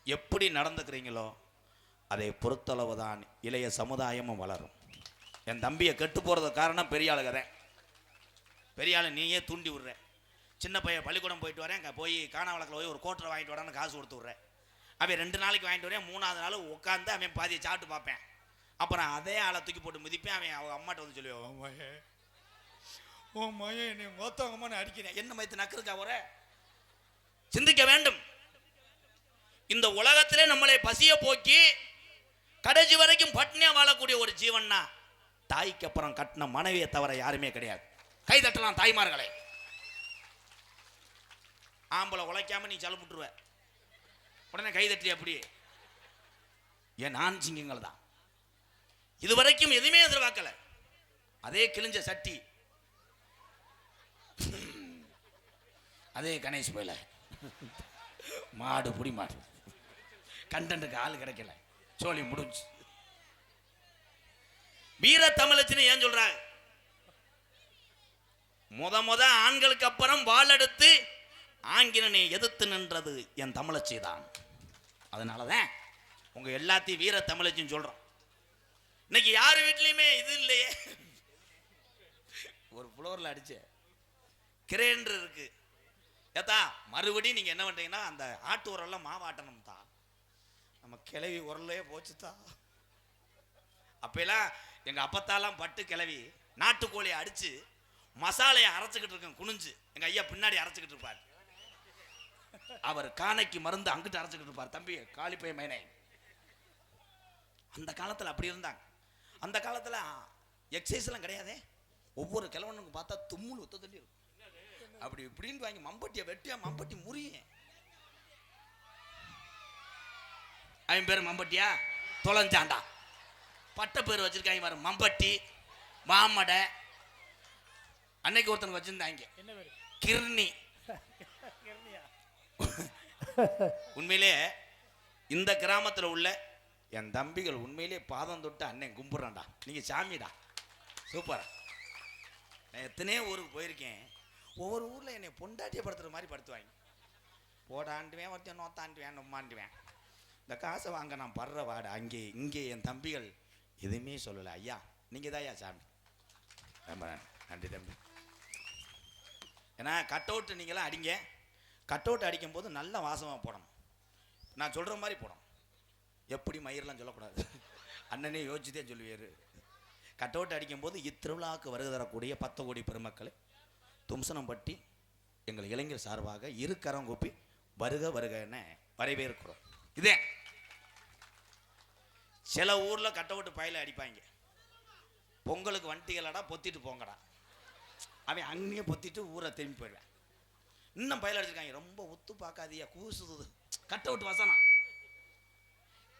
எப்படி நடந்துக்கிறீங்களோ அதை பொறுத்தளவு தான் இளைய சமுதாயமும் வளரும். என் தம்பியை கெட்டு போறது காரணம் பெரிய ஆளுகதான். பெரிய ஆளு நீயே தூண்டி விடுற. சின்ன பையன் பள்ளிக்கூடம் போயிட்டு வரேன், அங்கே போய் காணாவளக்கில் போய் ஒரு கோட்டரை வாங்கிட்டு வரான்னு காசு கொடுத்து விட்றேன். அவன் 2 நாளைக்கு வாங்கிட்டு வரேன், 3ஆவது நாள் உட்காந்து அவன் பாதியை சாப்பிட்டு பார்ப்பேன். அப்புறம் அதே ஆளை தூக்கி போட்டு மிதிப்பேன். அவன் அவங்க அம்மாட்ட வந்து சொல்லுவான், ஓ மயே நீ மொத்தம் அம்மான்னு அடிக்கிறேன். என்ன மயத்து நக்குறதுக்கா? ஒரு சிந்திக்க வேண்டும். இந்த உலகத்திலே நம்மளை பசிய போக்கி கடைசி வரைக்கும் பட்னியா வாழக்கூடிய ஒரு ஜீவன்னா தாய்க்கு அப்புறம் கட்டின மனைவியை தவிர யாருமே கிடையாது. கை தட்டலாம் தாய்மார்களை. ஆம்பளை உழைக்காம நீ சலுப்புட்டுருவ, உடனே கை தட்டி. அப்படி ஏன் நான் சிங்கங்கள் தான் இதுவரைக்கும் எதுவுமே எதிர்பார்க்கல. அதே கிழிஞ்ச சட்டி, அதே கணேஷ் போயில மாடு புடி மாடு. கண்டனுக்கு ஆள் கிடைக்கல, சோழி முடிஞ்சு. வீர தமிழச்சின்னு ஏன் சொல்றாங்க? முத ஆண்களுக்கு அப்புறம் வாள் எடுத்து ஆங்கிலனை எதிர்த்து நின்றது என் தமிழச்சி தான். அதனாலதான் உங்க எல்லாத்தையும் வீர தமிழச்சின்னு சொல்றோம். இன்னைக்கு யாரு வீட்லயுமே இது இல்லையே. ஒரு புலோர்ல அடிச்ச கிரேண்டர் இருக்கு. ஏத்தா மறுபடியும் நீங்க என்ன பண்றீங்கன்னா அந்த ஆட்டு உரல்லாம் மாவாட்டணும் தான். நம்ம கிளவி உரலே போச்சுதா. அப்பெல்லாம் எங்க அப்பத்தாலாம் பட்டு கிளவி நாட்டுக்கோழியை அடிச்சு மசாலையை அரைச்சுக்கிட்டு இருக்கேன் குனிஞ்சு. எங்க ஐயா பின்னாடி அரைச்சுக்கிட்டு இருப்பார். அவர் காணைக்கு மருந்து அங்கிட்டு அரைச்சுக்கிட்டு இருப்பார். தம்பி காளிப்பை மேனே. அந்த காலத்துல அப்படி இருந்தாங்க. அந்த காலத்துல எக்ஸசைஸ் எல்லாம் கிடையாதே. ஒவ்வொரு கிழவனுக்கு பார்த்தா தும்முள் ஒத்த தண்ணி இருக்கும். அப்படி இப்படின்னு வாங்கி மம்பட்டியை வெட்டியா மம்பட்டி முறியும். அவன் பேரு மம்பட்டியா தொலைஞ்சாண்டா. பட்ட பேர் வச்சிருக்காங்க பாரு, மம்பட்டி மாமடை. அன்னைக்கு ஒருத்தனுக்கு வச்சிருந்தாங்க கிர்னி. உண்மையிலே இந்த கிராமத்தில் உள்ள என் தம்பிகள் உண்மையிலே பாதம் தொட்டு அண்ணன் கும்பிட்றான்டா. நீங்க சாமிடா, சூப்பரா. நான் எத்தனையோ ஊருக்கு போயிருக்கேன். ஒவ்வொரு ஊரில் என்னை பொண்டாட்டியை படுத்துற மாதிரி படுத்துவாங்க. போடாண்டுவேன், ஒருத்தன் நோத்தாண்டுவேன், நொம்மாண்டுவேன். இந்த காசை வாங்க நான் படுற வாடு அங்கே இங்கே என் தம்பிகள் எதுவுமே சொல்லலை. ஐயா நீங்கள் தான் ஐயா சாமி. ரொம்ப நன்றி தம்பி. ஏன்னா கட் அவுட்டு நீங்களாம் அடிங்க. கட் அவுட் அடிக்கும் போது நல்ல வாசமாக போடணும். நான் சொல்கிற மாதிரி போடணும். எப்படி மயிரெலாம் சொல்லக்கூடாது. அண்ணனே யோசிச்சுதே சொல்லுவார். கட் அவுட் அடிக்கும் போது இத்திருவிழாவுக்கு வருகை தரக்கூடிய 10 கோடி பெருமக்களை தும்சனம்பட்டி எங்கள் இளைஞர் சார்பாக இரு கரம் கூப்பி வருக வருக என வரவேற்கிறோம். இதே சில ஊரில் கட் அவுட்டு பயில அடிப்பாங்க. பொங்கலுக்கு வண்டிகளடா பொத்திட்டு போங்கடா. அவன் அங்கேயே பொத்திட்டு ஊரை திரும்பி போயிடுவேன். இன்னும் பயில அடிச்சிருக்காங்க. ரொம்ப ஒத்து பார்க்காதியா, கூசுது கட் அவுட் வசனம்.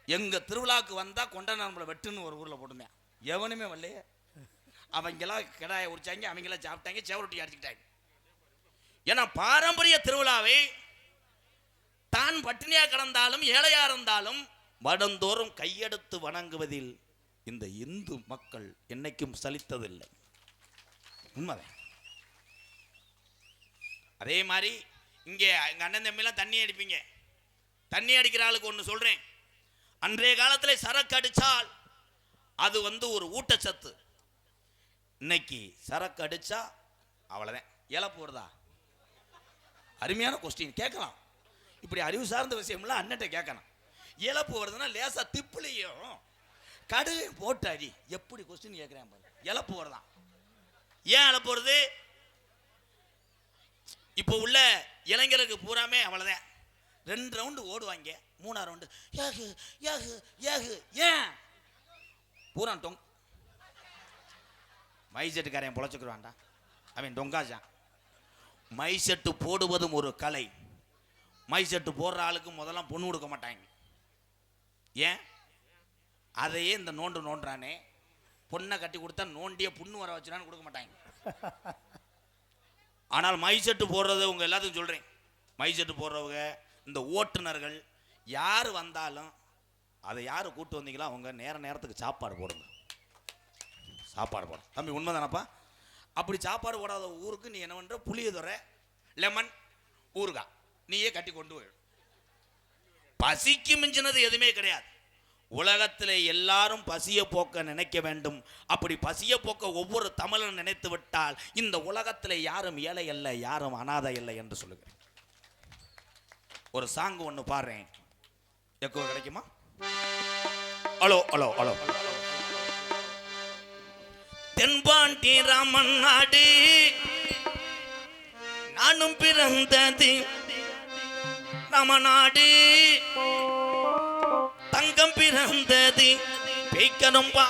எங்கள் திருவிழாவுக்கு வந்தால் கொண்ட நரம்புல வெட்டுன்னு ஒரு ஊரில் போட்டுருந்தேன். எவனுமே வரலையே. அவங்கெல்லாம் கிடாயை உரிச்சாங்க, அவங்களாம் சாப்பிட்டாங்க, செவரொட்டி அடிச்சுக்கிட்டாங்க. ஏன்னா பாரம்பரிய திருவிழாவை தான் பட்டினியாக கிடந்தாலும் ஏழையாக இருந்தாலும் வருடந்தோறும் கையெடுத்து வணங்குவதில் இந்த இந்து மக்கள் என்னைக்கும் சலித்ததில்லை. உண்மைதான். அதே மாதிரி இங்கே எங்கள் அண்ணன் தம்பிலாம் தண்ணி அடிப்பீங்க. தண்ணி அடிக்கிற ஆளுக்கு ஒன்று சொல்கிறேன். அன்றைய காலத்தில் சரக்கு அடித்தால் அது ஒரு ஊட்டச்சத்து. இன்னைக்கு சரக்கு அடித்தா அவ்வளோதான். இழப்பு வருதா? அருமையான கொஸ்டின் கேட்கலாம். இப்படி அறிவு சார்ந்த விஷயம்லாம் அண்ணன்ட்ட கேட்கணும். இழப்பு வருதுன்னா லேசாக திப்புலையும் கடுகு போட்டு அடி. எப்படி கொஸ்டின் கேட்குறேன் பாரு. இழப்பு வருதான். ஏன் இழப்பு வருது? இப்போ உள்ள இளைஞருக்கு பூராமே அவ்வளோதான். 2 ரவுண்டு ஓடுவாங்க, 3ஆம் ரவுண்டு ஏகு ஏகு ஏகு. ஏன் பூரா டொங் மைசெட்டுக்காரன் பொழைச்சிக்கிறான்டா. அவன் டொங்காச்சான். மைசெட்டு போடுவதும் ஒரு கலை. மைசெட்டு போடுற ஆளுக்கு முதல்ல பொண்ணு கொடுக்க மாட்டாங்க. ஏன்? அதையே இந்த நோண்டுறானே, பொண்ணை கட்டி கொடுத்தா நோண்டிய புண்ணு வர வச்சுனான்னு கொடுக்க மாட்டாங்க. ஆனால் மைசெட்டு போடுறது உங்க எல்லாத்துக்கும் சொல்றேன். மைசெட்டு போடுறவங்க, இந்த ஓட்டுநர்கள் யார் வந்தாலும் அதை யார் கூட்டு வந்தீங்களோ அவங்க நேரத்துக்கு சாப்பாடு போடுங்க. சாப்பாடு போட தம்பி, உண்மைதானப்பா? அப்படி சாப்பாடு போடாத ஊருக்கு நீ என்ன பண்ற? புளியதுரை, லெமன், ஊறுகாய் நீயே கட்டி கொண்டு போய். பசிக்கு மிஞ்சினது எதுவுமே கிடையாது. உலகத்தில் எல்லாரும் பசிய போக்க நினைக்க வேண்டும். அப்படி பசிய போக்க ஒவ்வொரு தமிழன் நினைத்து விட்டால் இந்த உலகத்தில் யாரும் ஏழை அல்ல, யாரும் அனாதை இல்லை என்று சொல்லுகிறேன். ஒரு சாங் ஒன்று பாடுறேன். எக்கோ கிடைக்குமா? Hello hello hello. தென்பாண்டி ராமன் நாடு நானும் பிறந்தது ராமநாடு. தங்கம் பிறந்தது பேய்க்கரும்பா.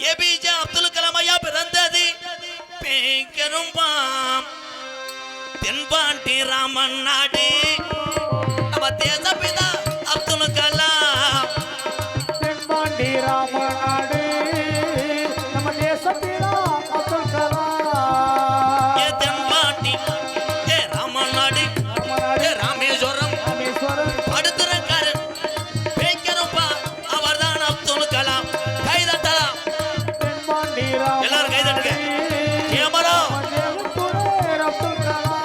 ஏபிஜே அப்துல் கலாம் ஐயா பிறந்தது பேய்க்கரும்பா. தென்பாண்டி ராமன் நாடு நம்ம தேசப்பிதா அப்துல் கலாம். தென்பாண்டி ராமன் நாடு நம்ம தேசப்பிதா அப்துல் கலாம். ஏ தென்பாண்டி, ஏ ராமன் நாடு, ஏ ராமேஸ்வரம் படுத்துறக்காரன் பேய்க்கரும்பா. அவர்தான் அப்துல் கலாம். கைதட்டலாம் எல்லாரும், கைதட்டுங்க. கேமரா அப்துல் கலாம்.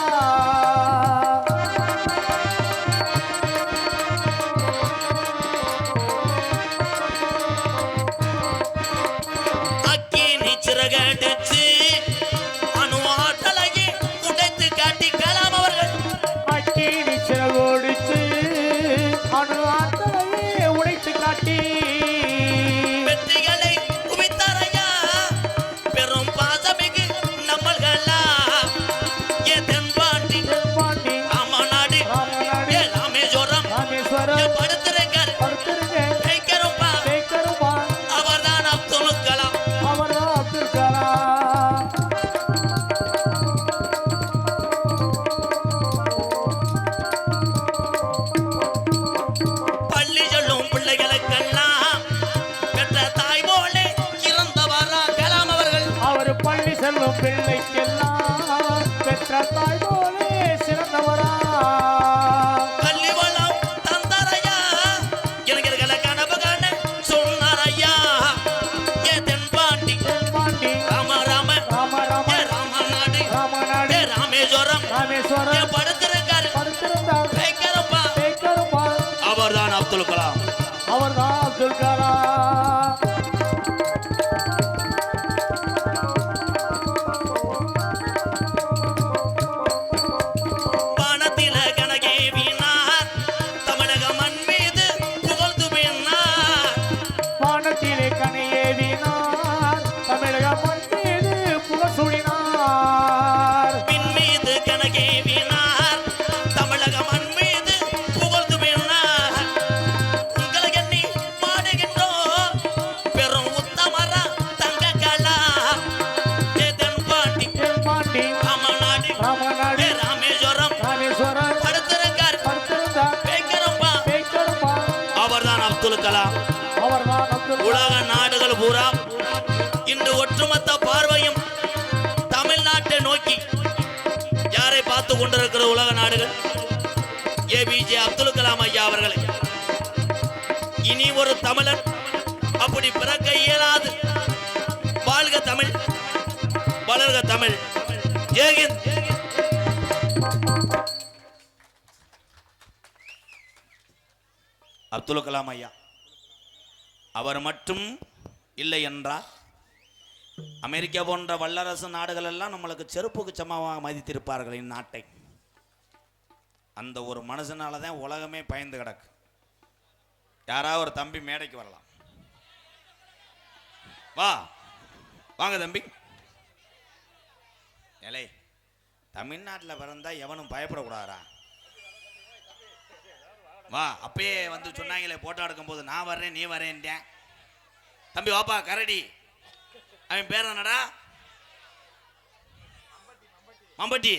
பிள்ளைக்கெல்லாம் பெற்ற தாய் போலே சிறந்தவரா கல்வி வளம் தந்தாரையா எனக்கு இருக்கிற கனவு காண சொன்னாரையா ஏ தென்பாண்டி பாண்டி ராம ராம ராம ராம ஏ ராமநாடு ராமநாடு ஏ ராமேஸ்வரம் ராமேஸ்வரம் ஏ படுத்திருக்காரு படுத்திருந்தார் வைக்கிறப்பா கேட்கருமா அவர்தான் அப்துல் கலாம் அவர்தான் அப்துல் கலாம் வானத்தில கனகேவினார் தமிழக மண் மீது புகழ்ந்து பின்னார் வானத்திலே கனையேறினார் தமிழக மண் மீது புகசூடினார் பின் மீது கனகேவினார் தமிழக மண் மீது புகழ்ந்து பின்னார் உங்களை எண்ணி பாடுகின்றோம் பெரும் உத்தமரா தங்க கலா ஏ தென்பாண்டி பாண்டி ராமநாடு ராமநாடு ஏ ராமேஸ்வரம் ராமேஸ்வரம் படுத்திருக்கார் படுத்திருந்தார் வைக்கிறப்பா கேட்கருமா அவர்தான் அப்துல் கலாம் அவர்தான் அப்துல் உலக நாடுகள் பூரா இன்று ஒட்டுமொத்த பார்வையும் தமிழ்நாட்டை நோக்கி யாரை பார்த்து கொண்டிருக்கிற உலக நாடுகள் ஏபிஜே அப்துல் கலாம் ஐயா அவர்களை இனி ஒரு தமிழன் அப்படி பிறக்க இயலாது வாழ்க தமிழ் வளர்க தமிழ் ஜெயஹிந்த் அப்துல் கலாம் ஐயா அவர் மட்டும் இல்லை என்றால் அமெரிக்கா போன்ற வல்லரசு நாடுகள் எல்லாம் நம்மளுக்கு செருப்புக்கு சமமாக மதித்திருப்பார்கள் இந்நாட்டை. அந்த ஒரு மனுஷனால தான் உலகமே பயந்து கிடக்கு. யாராவது ஒரு தம்பி மேடைக்கு வரலாம். வா வாங்க தம்பி. ஏலே தமிழ்நாட்டில் பிறந்தா எவனும் பயப்படக்கூடாதா? வா அப்பயே வந்து சொன்னாங்களே போட்டோ எடுக்கும்போது நான் வர்றேன் நீ வரேன்ட்டேன். தம்பி வாப்பா கரடி. அவன் பேர் என்னடா? மம்பட்டி.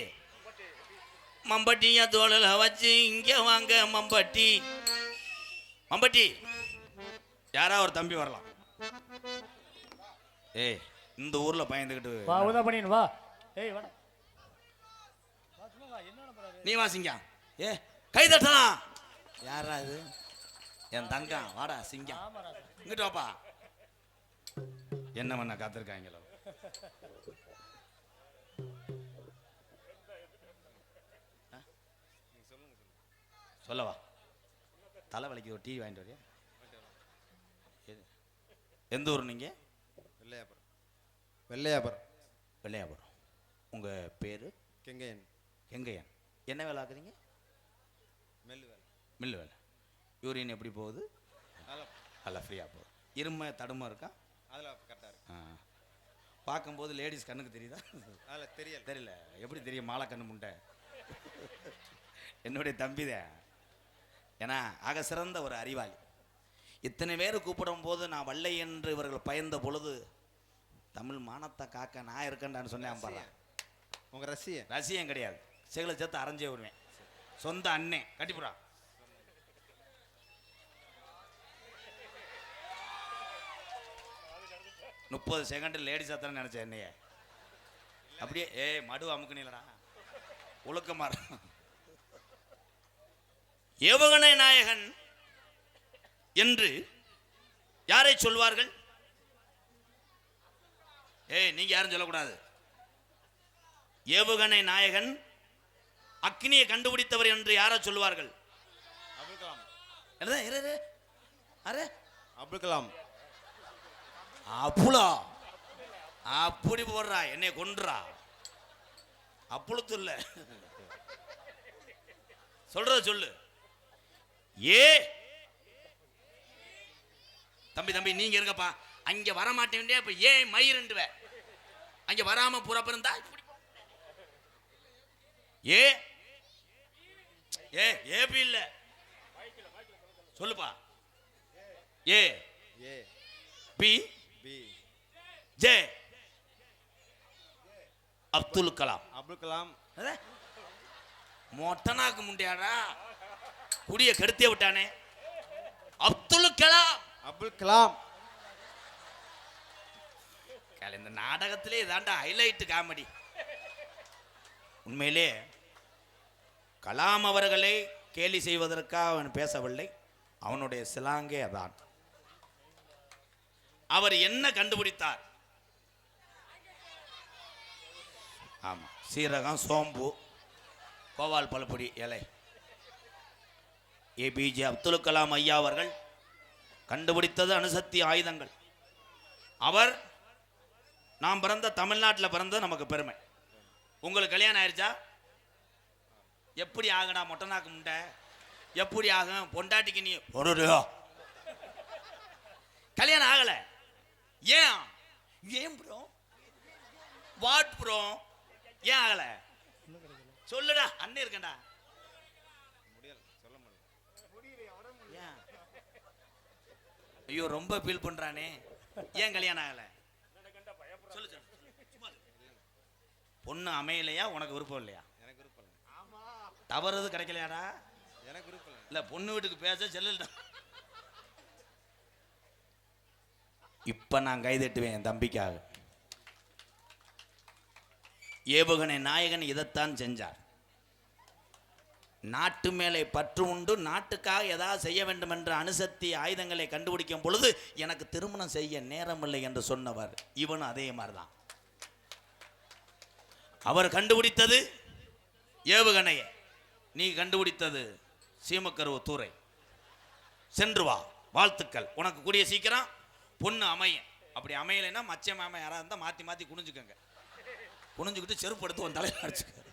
மம்பட்டியா தோளில் வச்சு இங்கே வாங்க மம்பட்டி. மம்பட்டி யாரா ஒரு தம்பி வரலாம். ஏய் இந்த ஊர்ல பயந்துக்கிட்டு வா உதா பண்ணின்னு வா. ஏய் வாடா. நீ வாசிங்க. ஏ கை தட்டலாம். யாரா இது? என் தங்கம் வாடா சிங்கம். இங்கிட்டு வாப்பா. என்ன பண்ண காத்திருக்காங்களோ. சொல்லவா தலை வலிக்கு ஒரு டிவி வாங்கிட்டு வரியா? எந்த ஊர் நீங்க? வெள்ளையாபுரம். வெள்ளையாபுரம். வெள்ளையாபுரம். உங்க பேரு? கெங்கையன். கெங்கையன். என்ன வேலை ஆக்குறீங்க? மில்லு வேலை. மில்லு வேலை. யூரின் எப்படி போகுது? நல்லா ஃப்ரீயாக போகுது. இருமை தடுமை இருக்கா? அதில் கரெக்டாக இருக்கு. பார்க்கும்போது லேடிஸ் கண்ணுக்கு தெரியுதா? அதில் தெரியல. தெரியல. எப்படி தெரியும்? மாலை கண்ணு முண்டை. என்னுடைய தம்பிதான். ஏன்னா ஆக சிறந்த ஒரு அறிவாளி. இத்தனை பேர் கூப்பிடும் போது நான் வல்லை என்று இவர்கள் பயந்த பொழுது தமிழ் மானத்தை காக்க நான் இருக்கேன்டான்னு சொன்னேன். பாரு உங்கள் ரசியம் கிடையாது. செகலை சேர்த்து அரைஞ்சே வருவேன். சொந்த அண்ணே கட்டிப்புறா. முப்பது செகண்ட் லேடிஸ் அத்தனை நினைச்சேன் என்னைய. அப்படியே மடு அமுக்குனீங்களா ஒழுக்கமாற. ஏவுகணை நாயகன் என்று யாரை சொல்வார்கள்? நீங்க யாரும் சொல்லக்கூடாது. ஏவுகணை நாயகன் அக்னியை கண்டுபிடித்தவர் என்று யாரை சொல்வார்கள்? அப்துல் கலாம். அரே அப்துல் கலாம். அப்புலா அப்படி போடுறா என்னை கொன்றா. அப்புளுத்து இல்ல சொல்றத சொல்லு. தம்பி நீங்க இருங்கப்பா. அங்க வர மாட்டேன். இப்ப மயிருண்டுவ அங்க வராம புறப்பிருந்தா ஏபி இல்ல சொல்லுப்பா. ஏ பி ஜே அப்துல் கலாம். அப்துல் கலாம். மொட்டனாக்கு முண்டியாடா குடிய கெடுத்தே விட்டானே. அப்துல் கலாம். அப்துல் கலாம். இந்த நாடகத்திலே இதாண்டா ஹைலைட் காமெடி. உண்மையிலே கலாம் அவர்களை கேலி செய்வதற்காக அவன் பேசவில்லை. அவனுடைய சிலாங்கே அதான். அவர் என்ன கண்டுபிடித்தார்? ஆமா, சீரகம், சோம்பு, கோவால் பழப்பொடி இலை. ஏபிஜே அப்துல் கலாம் ஐயா அவர்கள் கண்டுபிடித்தது அணுசக்தி ஆயுதங்கள். அவர் நாம் பிறந்த தமிழ்நாட்டில் பிறந்தது நமக்கு பெருமை. உங்களுக்கு கல்யாணம் ஆயிடுச்சா? எப்படி ஆகுடா மொட்டை நாக்கு முண்டை? எப்படி ஆகும்? பொண்டாட்டிக்கு நீ ஒரு கல்யாணம் ஆகல. ஏன் ஏன் ப்ரோ? What bro? ஏன் ஆகல சொல்லுடா. அண்ணன் இருக்கண்டா. ஐயோ ரொம்ப ஃபீல் பண்றானே. ஏன் கல்யாணம் ஆகல? சொல்லு சொல்லு. பொண்ணு அமையலையா? உனக்கு விருப்பம் இல்லையா? எனக்கு விருப்பம் இல்லை. தவறுது கிடைக்கலையாடா? எனக்கு விருப்பம் இல்லை. இல்ல பொண்ணு வீட்டுக்கு பேச செல்லுடா. இப்ப நான் கைதட்டுவேன் என் தம்பிக்காக. ஏவுகணை நாயகன் இதைத்தான் செஞ்சார். நாட்டு மேலே பற்று உண்டு, நாட்டுக்காக ஏதாவது செய்ய வேண்டும் என்ற அணுசக்தி ஆயுதங்களை கண்டுபிடிக்கும் பொழுது எனக்கு திருமணம் செய்ய நேரமில்லை என்று சொன்னவர் இவனும் அதே மாதிரிதான். அவர் கண்டுபிடித்தது ஏவுகணையை, நீ கண்டுபிடித்தது சீமக்கருவு தூரை. சென்று வா, வாழ்த்துக்கள். உனக்கு கூடிய சீக்கிரம் பொண்ணு அமைய. அப்படி அமையலைன்னா மச்ச மாமா யாராவது இருந்தால் மாற்றி மாற்றி குனிஞ்சுக்கங்க. குனிஞ்சுக்கிட்டு செருப்பு எடுத்து உன் தலையில் அடிச்சுக்க.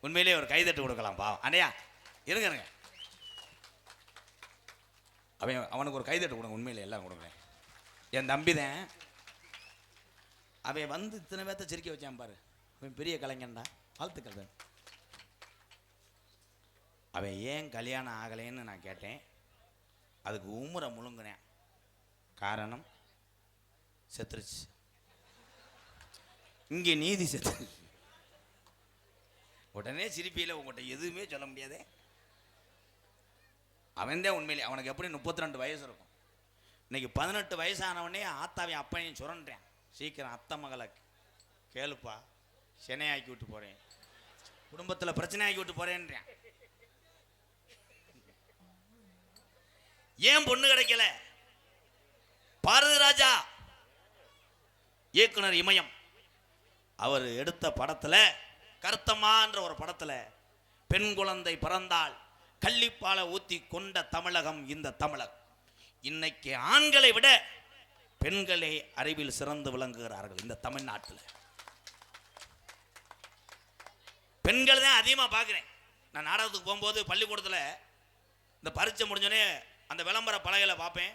உண்மையிலே ஒரு கைதட்டு கொடுக்கலாம் பாவம். அண்ணையா இருங்க இருங்க, அவனுக்கு ஒரு கைதட்டு கொடுங்க. உண்மையிலே எல்லாம் கொடுங்களேன். என் தம்பி தான் அவன் வந்து இத்தனை பேர்த்த சிரிக்க வச்சான் பாரு. அவன் பெரிய கலைஞன்டா, வாழ்த்துக்கள் தான். அவன் ஏன் கல்யாணம் ஆகலைன்னு நான் கேட்டேன். அதுக்கு உமுறை முழுங்கினேன். காரணம் செத்துருச்சு. இங்கே நீதி செத்து. உடனே சிரிப்பியில் உங்கள்கிட்ட எதுவுமே சொல்ல முடியாதே. அவன் தான் உண்மையிலே. அவனுக்கு எப்படி 32 வயசு இருக்கும். இன்னைக்கு 18 வயசானவனே ஆத்தாவையும் அப்பனையும் சுரண்டேன். சீக்கிரம் அத்தை மகளை கேளுப்பா, சென்னையாக்கி விட்டு போறேன், குடும்பத்தில் பிரச்சனை ஆக்கி விட்டு போறேன்றேன். ஏன் பொண்ணு கிடைக்கல? பாரதி ராஜா இயக்குனர் இமயம் அவர் எடுத்த படத்துல, கருத்தம்மான்ற ஒரு படத்துல, பெண் குழந்தை பிறந்தால் கள்ளிப்பாலை ஊத்தி கொண்ட தமிழகம் இந்த தமிழகம். இன்னைக்கு ஆண்களை விட பெண்களே அறிவில் சிறந்து விளங்குகிறார்கள் இந்த தமிழ்நாட்டில். பெண்கள் தான் அதிகமாக பார்க்குறேன். நான் நாடகத்துக்கு போகும்போது பள்ளிக்கூடத்தில் இந்த பரீட்சை முடிஞ்சோடனே அந்த விளம்பர பலகையில பார்ப்பேன்.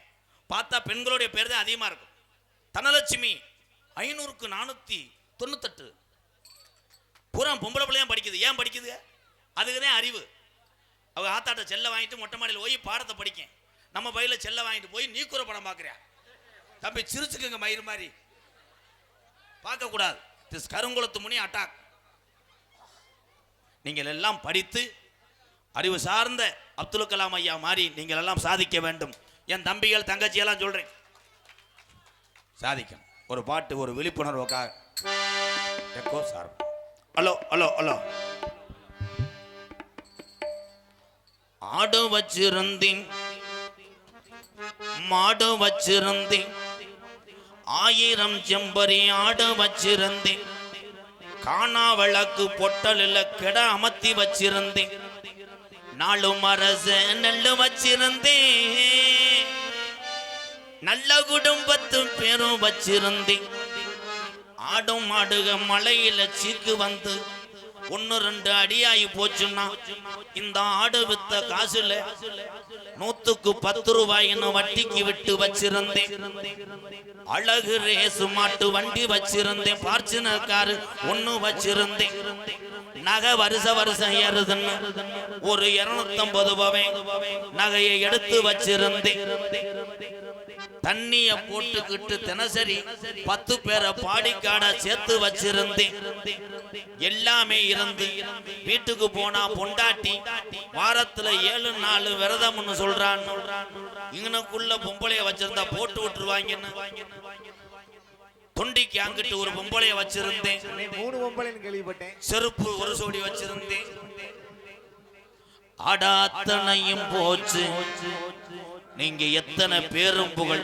பார்த்தா பெண்களுடைய பேர் தான் அதிகமாக இருக்கும். தனலட்சுமி 500க்கு 498. பூரா பொம்பளை பிள்ளையும் படிக்குது. ஏன் படிக்குது? அதுக்கு தான் அறிவு. அவங்க ஆத்தாட்ட செல்லை வாங்கிட்டு மொட்டை மாடியில் போய் பாடத்தை படிக்கேன். நம்ம பையில செல்லை வாங்கிட்டு போய் நீக்குற படம் பார்க்குறேன். தம்பி சிரிச்சுக்குங்க, மயிறு மாதிரி பார்க்கக்கூடாது. திஸ் கருங்குளத்து முனி அட்டாக். நீங்கள் எல்லாம் படித்து அறிவு சார்ந்த அப்துல் கலாம் ஐயா மாதிரி நீங்கள் எல்லாம் சாதிக்க வேண்டும். என் தம்பிகள் தங்கச்சியெல்லாம் சொல்றேன், சாதிக்கணும். ஒரு பாட்டு, ஒரு விழிப்புணர்வுக்காக. Echo sir. Hello hello hello. ஆடு வச்சிருந்தேன், மாடு வச்சிருந்தேன், 1000 செம்பரி ஆடு வச்சிருந்தேன், காணா விளக்கு பொட்டலில் கெட அமர்த்தி வச்சிருந்தேன், 4 மரச நெல்லு வச்சிருந்தேன், நல்ல குடும்பத்து பேரும் வச்சிருந்தேன். ஆடும் மாடுக மலையில சீக்கு வந்து 1-2 அடியாயி போச்சுன்னா இந்த ஆடு வித்த காசுல 100க்கு 10 ரூபாயின்னு வட்டிக்கு விட்டு வச்சிருந்தேன். அழகு ரேசு மாட்டு வண்டி வச்சிருந்தேன், பார்ச்சுனர் காரு 1 வச்சிருந்தேன். நகை வருஷம் ஏறுதுன்னு ஒரு 250 ரூபாய் நகையை எடுத்து வச்சிருந்தேன். தண்ணிய போட்டுக்கிட்டு தினசரி 10 பேரை பாடிக்காடா சேர்த்து வச்சிருந்தேன். எல்லாமே இருந்து வீட்டுக்கு போனா பொண்டாட்டி வாரத்துல 7 நாள் விரதம்னு சொல்றான். இங்கனக்குள்ள பொம்பளைய வச்சிருந்தா போட்டு விட்டுருவாங்கன்னு தொண்டிக்கு அங்கிட்டு ஒரு பொம்பளைய வச்சிருந்தேன். 3 பொம்பளைன்னு கேள்விப்பட்டேன். செருப்பு ஒரு சோடி வச்சிருந்தேன். அடாத்தனையும் போச்சு. நீங்க எத்தனை பேரும் புகழ்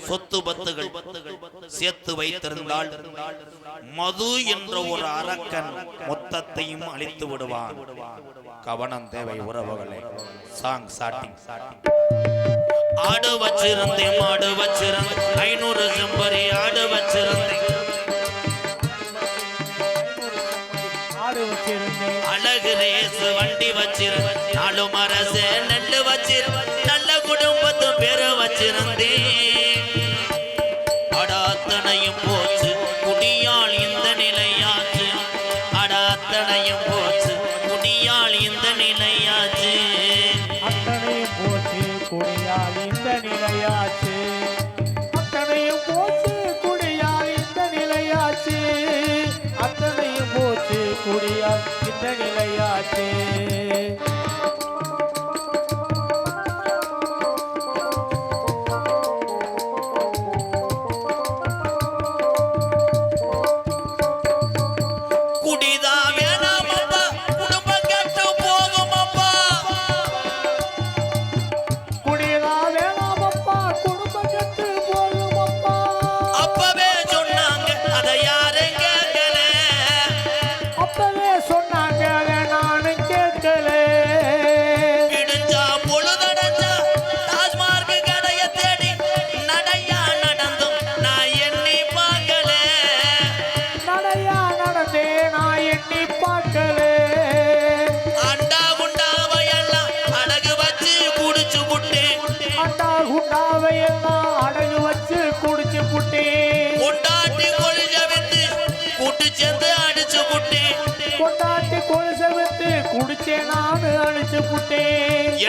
சொத்து பத்துகள் சேர்த்து வைத்திருந்தால் மது என்ற ஒரு அரக்கன் மொத்தத்தையும் அழித்து விடுவான். கவனம் தேவை உறவுகளே. Song starting. ஆடு வச்சிருந்தேன், மாடு வச்சிருந்தேன், 500 செம்பரி ஆடு வச்சிருந்தேன், அழகு ரேசு வண்டி வச்சிருந்தேன், 4 மரசு நெல்லு வச்சிருந்தேன், நல்ல குடும்பத்து பேரு வச்சிருந்தேன். அடாத்தனையும் போச்சு குடியால் இந்த நிலையாச்சு. அடாத்தனையும் போச்சு குடியால் இந்த நிலையாச்சு. அத்தனையும் போச்சு குடியால் இந்த நிலையாச்சு. அத்தனையும் போச்சு குடியால் இந்த நிலையாச்சு. அத்தனையும் போச்சு குடியால் இந்த நிலையாச்சு.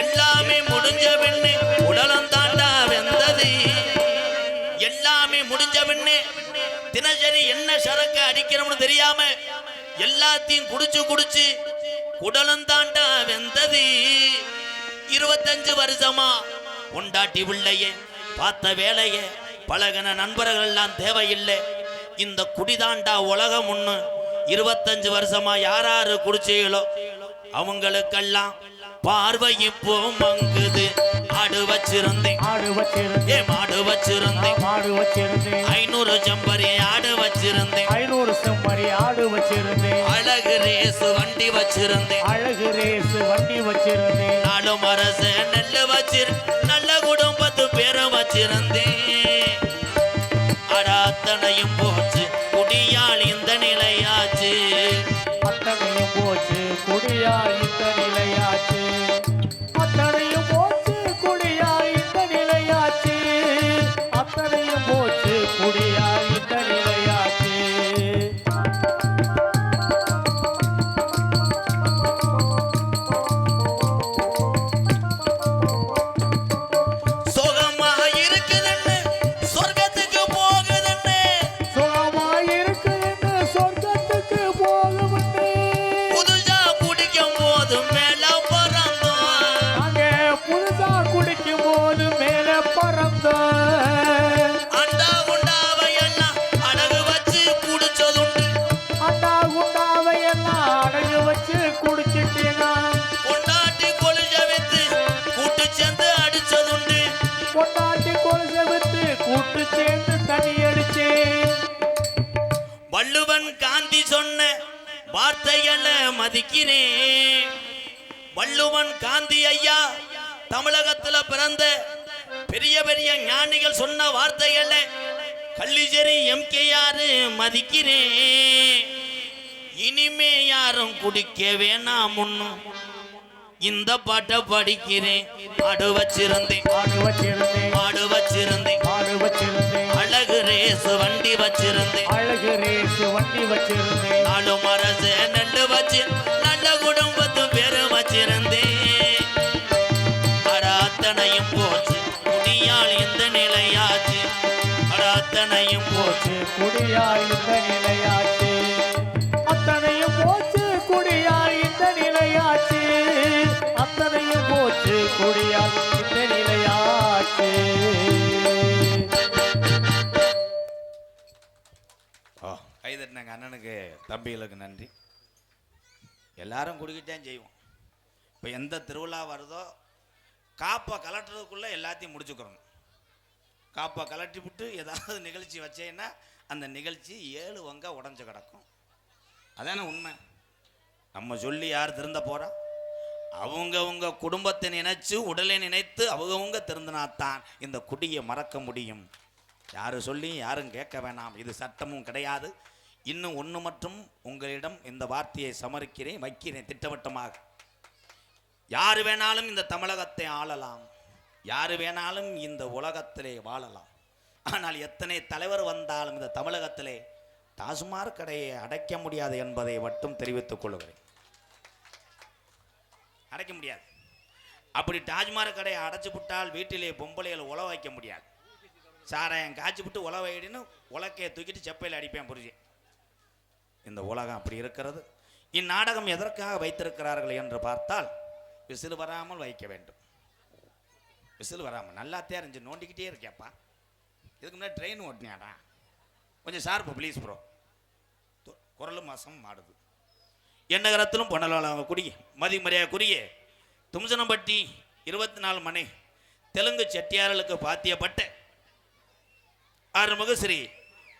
எல்லாமே முடிஞ்ச பின்னே உடலம் தாண்டா வெந்தது. எல்லாமே முடிஞ்ச பின்னே தினசரி என்ன சரக்கு அடிக்கிறோம்னு தெரியாம எல்லாத்தையும் குடிச்சு உடலம் தாண்டா வெந்தது. 25 வருஷமா பொண்டாட்டி பிள்ளைய பார்த்த வேலைய பழகின நண்பர்கள் எல்லாம் தேவையில்லை. இந்த குடிதாண்டா உலகம் ஒண்ணு. 25 வருஷமா யாராரு குடிச்சீங்களோ அவங்களுக்கெல்லாம் பார்வை இப்போ மங்குது. ஆடு வச்சிருந்தேன், ஏ மாடு வச்சிருந்தேன், 500 செம்பரி ஆடு வச்சிருந்தேன், 500 செம்பரி ஆடு வச்சிருந்தேன், அழகு ரேசு வண்டி வச்சிருந்தேன், 4 மரசு நெல்லு வச்சிருந்தேன், நல்ல குடும்பத்து பேரை வச்சிருந்தேன். அடாத்தனையும் போச்சு குடியால் இந்த நிலையாச்சு. அத்தனையும் போச்சு குடியால் இந்த நிலையாச்சு. அத்தனையும் போச்சு குடியால் இந்த நிலையாச்சு. அத்தனையும் போச்சு குடியால் இந்த நிலையாச்சு. வள்ளுவன் காந்தி சொன்ன வார்த்தைகளை மதிக்கிறேன். வள்ளுவன் காந்தி ஐயா தமிழகத்துல பிறந்த பெரிய பெரிய ஞானிகள் சொன்ன வார்த்தைகளை கள்ளிச்சேரி MKR மதிக்கிறேன். இனிமே யாரும் குடிக்க வேணாம் முன்னும் இந்த பாட்டை படிக்கிறேன். ஆடு வச்சிருந்தேன், மாடு வச்சிருந்தேன், அழகு ரேசு வண்டி வச்சிருந்தேன், 4 மரசு நெல்லு வச்சு நல்ல குடும்பத்து பேரு வச்சிருந்தேன். அடாத்தனையும் போச்சு குடியால் இந்த நிலையா அத்தனையும் போச்சு குடியால் இந்த நிலையாச்சு, அத்தனையும் போச்சு குடியால் இந்த நிலையாச்சு, அத்தனையும் போச்சு குடியால் இந்த நிலையாச்சு. கைதட்டினாங்க அண்ணனுக்கு தம்பிகளுக்கு நன்றி. எல்லாரும் குடிக்கிட்டான் செய்வோம். இப்போ எந்த திருவிழா வருதோ காப்பை கலட்டுறதுக்குள்ளே எல்லாத்தையும் முடிச்சுக்கிறோம். காப்பை கலட்டி விட்டு ஏதாவது நிகழ்ச்சி வச்சேன்னா அந்த நிகழ்ச்சி 7 வங்க உடஞ்சி கிடக்கும். அதானே உண்மை. நம்ம சொல்லி யார் திருந்த போகிறா? அவங்கவுங்க குடும்பத்தை நினைச்சு உடலை நினைத்து அவங்கவுங்க திருந்தினாத்தான் இந்த குடியை மறக்க முடியும். யாரு சொல்லி யாரும் கேட்க வேணாம். இது சட்டமும் கிடையாது. இன்னும் ஒன்று மட்டும் உங்களிடம் இந்த வார்த்தையை சமர்க்கிறேன், வைக்கிறேன் திட்டவட்டமாக. யாரு வேணாலும் இந்த தமிழகத்தை ஆளலாம், யாரு வேணாலும் இந்த உலகத்திலே வாழலாம். ஆனால் எத்தனை தலைவர் வந்தாலும் இந்த தமிழகத்திலே டாஸ்மாக் கடையை அடைக்க முடியாது என்பதை மட்டும் தெரிவித்துக் கொள்கிறேன். அடைக்க முடியாது. அப்படி டாஸ்மாக் கடையை அடைச்சு விட்டால் வீட்டிலே பொம்பளைகளை உழ வைக்க முடியாது. சாராயம் காய்ச்சி விட்டு உழ வைடின்னு உலக்கையை தூக்கிட்டு செப்பையில் அடிப்பேன் புரிஞ்சு. இந்த உலகம் அப்படி இருக்கிறது. இந்நாடகம் எதற்காக வைத்திருக்கிறார்கள் என்று பார்த்தால் விசில் வராமல் வைக்க வேண்டும். விசில் வராமல் நல்லா தெரிஞ்சு நோண்டிக்கிட்டே இருக்கேப்பா. இதுக்கு முன்னாடி ட்ரெயின் ஓட்டினியாடா, கொஞ்சம் ஷார்ப்பு ப்ளீஸ் ப்ரோ. குரலும் மாசம் மாடுது. எண்ணகரத்திலும் பொன்னலாங்க குடிய மதிமரியா குறிய தும்சனம்பட்டி 24 மணி தெலுங்கு செட்டியார்களுக்கு பாத்தியப்பட்ட அருள்மிகு ஸ்ரீ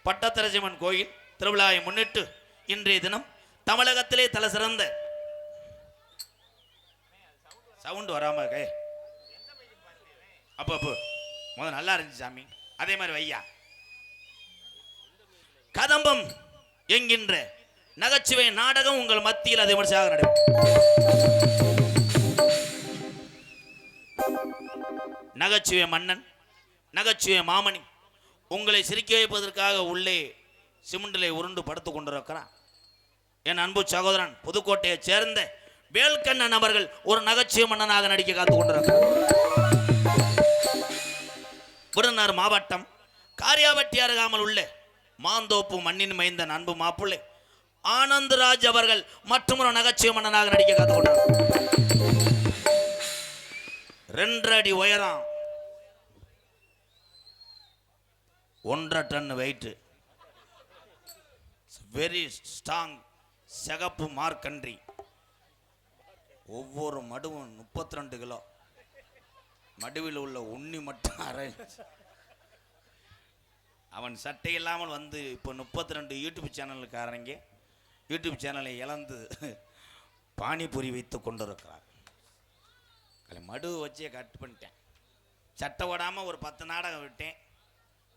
பட்டத்தரசிம்மன் கோயில் திருவிழாவை முன்னிட்டு இன்றைய தினம் தமிழகத்திலே தலை சிறந்த சவுண்ட் வராம அப்போ முதல் நல்லா இருந்துச்சு சாமி. அதே மாதிரி வையா கதம்பம் என்கின்ற நகைச்சுவை நாடகம் உங்கள் மத்தியில் அதை விமர்சையாக நடைபெறும். நகைச்சுவை மன்னன், நகைச்சுவை மாமணி உங்களை சிரிக்க வைப்பதற்காக உள்ளே சிமெண்டிலே உருண்டு படுத்து கொண்டிருக்கிறான் என் அன்பு சகோதரன் புதுக்கோட்டையைச் சேர்ந்த வேல்கண்ணன் அவர்கள் ஒரு நகைச்சுவை மன்னனாக நடிக்க காத்துக் கொண்டிருக்கிறார். விருதுநகர் மாவட்டம் காரியாபட்டி அருகாமல் உள்ள மாந்தோப்பு மண்ணின் மைந்த அன்பு மாப்பிள்ளை ஆனந்தராஜ் அவர்கள் மற்றும் ஒரு நகைச்சுவை மன்னனாக நடிக்க காத்துக் கொண்டிருக்கிறார். 2 அடி உயரம், 1.5 டன் வெயிட், வெரி ஸ்ட்ராங், சிகப்பு மார்க்கன்றி, ஒவ்வொரு மடுவும் 32 கிலோ. மடுவில் உள்ள உண்ணி மட்டும் அரை. அவன் சட்டை இல்லாமல் வந்து இப்போ 32 யூடியூப் சேனலுக்காரங்க யூடியூப் சேனலை இழந்து பானிபூரி வைத்து கொண்டிருக்கிறார். மடு வச்சே கட் பண்ணிட்டேன். சட்டை ஓடாமல் ஒரு 10 நாடகம் விட்டேன்.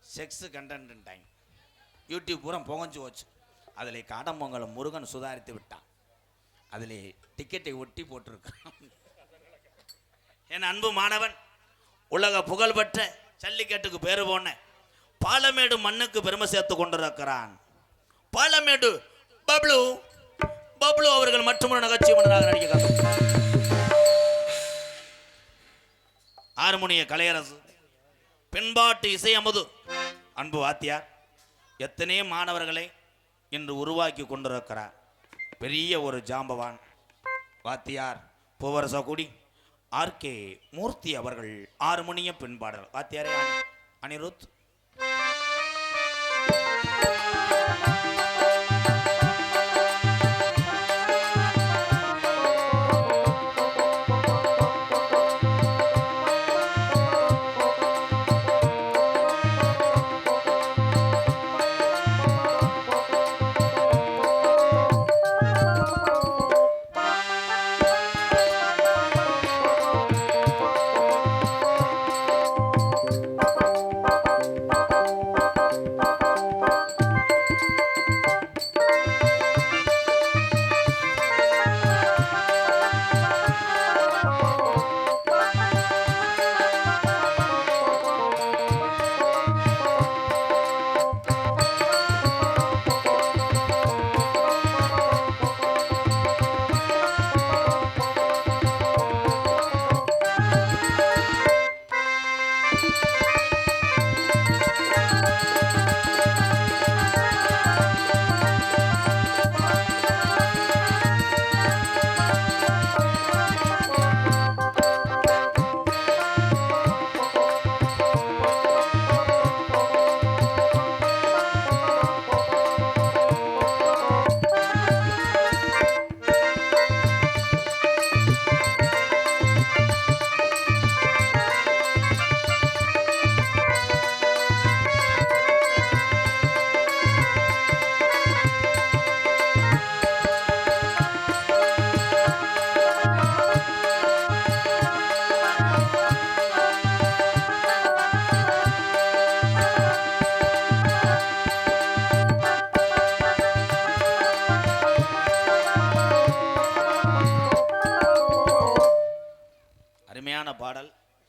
செக்ஸு கண்டன்ட்டாங்க. யூடியூப் பூரா புகஞ்சு போச்சு. அதில் காடம்பொங்கலை முருகன் சுதாரித்து விட்டான். அதில் டிக்கெட்டை ஒட்டி போட்டிருக்கான். என் அன்பு மாணவன் உலக புகழ்பெற்ற ஜல்லிக்கட்டுக்கு பேரு போன பாலமேடு மண்ணுக்கு பெருமை சேர்த்து கொண்டிருக்கிறான். பாலமேடு பப்ளு பப்ளு அவர்கள் மற்றொரு நகைச்சுவை மன்னராக நடிக்க ஹார்மோனிய கலையரசு, பெண்பாட்டு இசை அமுது அன்பு வாத்தியார் எத்தனை மாணவர்களை இன்று உருவாக்கி கொண்டிருக்கிறார். பெரிய ஒரு ஜாம்பவான் வாத்தியார் பூவரசகுடி ஆர்கே மூர்த்தி அவர்கள் ஹார்மோனிய பெண்பாடல் வாத்தியாரே அனிருத்.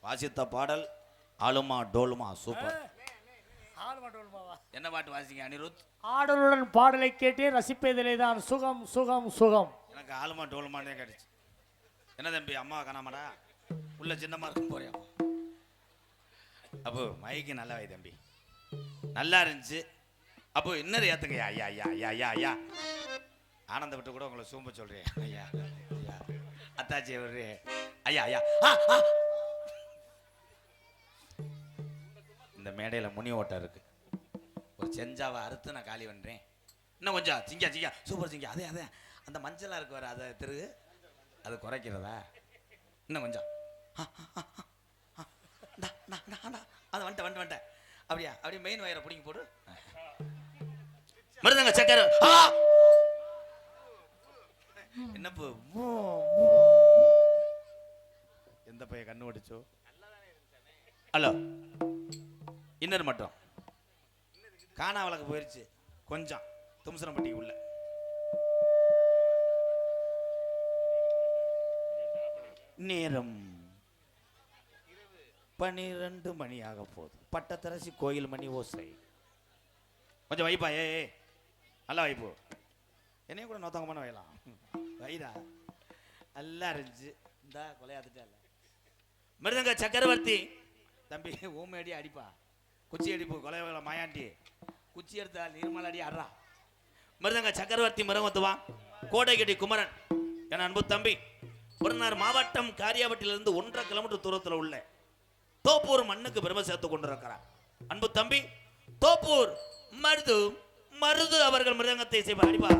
வாசித்த பாடல் ஆளுமா டோலுமா சூப்பர். என்ன பாட்டு வாசிங்க அனிருத்? ஆடலுடன் பாடலை கேட்டே ரசிப்பதிலே தான் சுகம் சுகம் சுகம். எனக்கு ஆளுமா டோலுமானே கிடைச்சு. என்ன தம்பி அம்மா காணாமடா உள்ள சின்னமா இருக்கும் போறியா? அப்போ மைக்கு நல்லா வை தம்பி, நல்லா இருந்துச்சு. அப்போ இன்னொரு ஏத்துங்க ஐயா ஐயா ஐயா ஐயா ஐயா ஆனந்த விட்டு கூட உங்களை சூம்ப சொல்றேன் ஐயா ஐயா அத்தாச்சி ஒரு ஐயா ஐயா. இந்த மேடையில் முனி ஓட்டம் இருக்கு, ஒரு செஞ்சாவை அறுத்து நான் காலி பண்ணுறேன். இன்னும் கொஞ்சம் சிங்கா சிங்கா சூப்பர் சிங்கா அதே அதே அந்த மஞ்சளாக இருக்கு வர அதை திரு அது குறைக்கிறதா? இன்னும் கொஞ்சம் அது வந்துட்டேன் வந்துட்டேன் வந்துட்டேன். அப்படியா அப்படியே மெயின் வயரை பிடிங்கி போடு. மருதங்க சக்கரை என்னப்பு எந்த பைய கண்ணு ஓடிச்சோ? ஹலோ இன்னர் மட்டும் காணாவளக்கு போயிருச்சு கொஞ்சம் தும்சனப்பட்டிக்கு உள்ள. நேரம் 12 மணி ஆக போகுது. பட்டத்தரசி கோயில் மணி ஓசை. கொஞ்சம் வைப்பா ஏ நல்லா வைப்போ. என்னையும் கூட நோத்தங்க பண்ண வைக்கலாம் வைடா நல்லா இருந்துச்சு. இந்த கொலையாத்துட்டா இல்லை மிருதங்க சக்கரவர்த்தி தம்பி ஊமேடி அடிப்பா குச்சி அடிப்பு கொலை மாயாண்டி குச்சி எடுத்தா நீர்மல் அடி அறா. மிருதங்க சக்கரவர்த்தி மிருகத்துவா கோடைகட்டி குமரன் என அன்பு தம்பி புறநார் மாவட்டம் காரியாவட்டிலிருந்து 1.5 கிலோமீட்டர் தூரத்தில் உள்ள தோப்பூர் மண்ணுக்கு பெருமை சேர்த்து கொண்டிருக்கிறார் அன்பு தம்பி தோப்பூர் மருது மருது அவர்கள் மிருதங்கத்தை செய்வார். அடிப்பா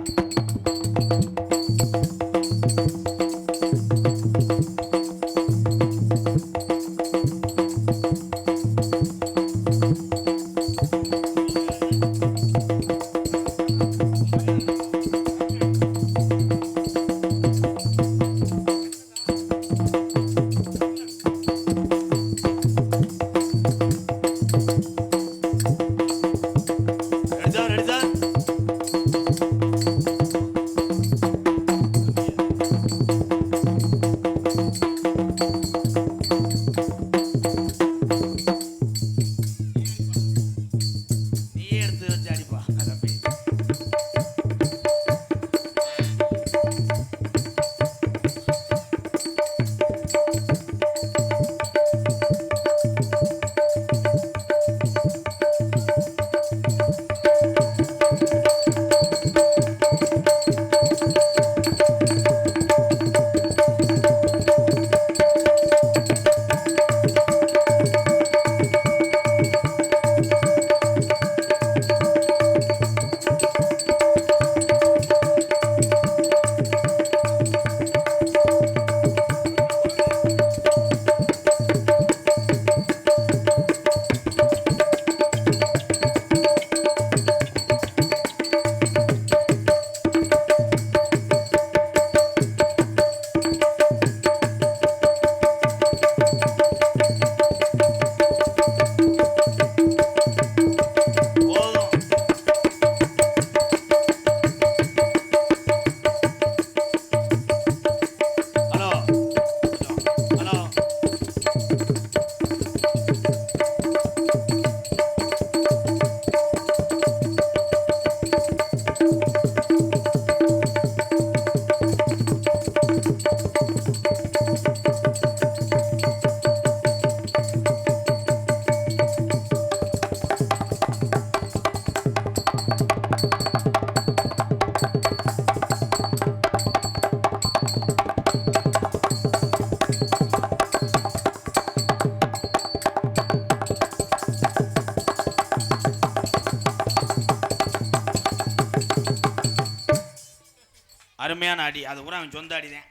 அருமையான அடி. அது கூட அவன் சொந்த அடி தான்.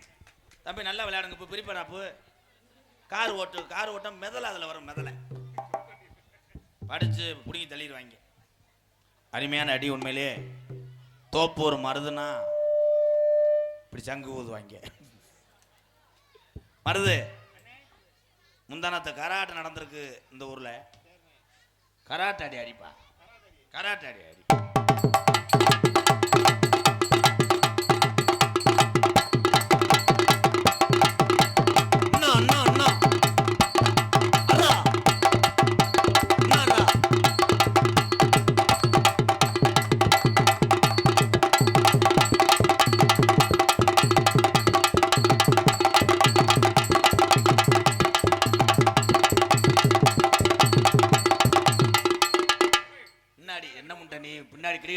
தம்பி நல்லா விளையாடுங்க. இப்போ பிரிப்பராப்பு கார் ஓட்டம் மெதலை அதில் வரும் மெதலை படித்து பிடிங்கி தள்ளிடுவாங்க. அருமையான அடி. உண்மையிலே தோப்பூர் மருதுனா இப்படி சங்கு ஊதுவாங்க. மருது முந்தானத்தை கராட்டை நடந்திருக்கு இந்த ஊரில். கராட்டை அடி அடிப்பா, கராட்டை அடி அடி.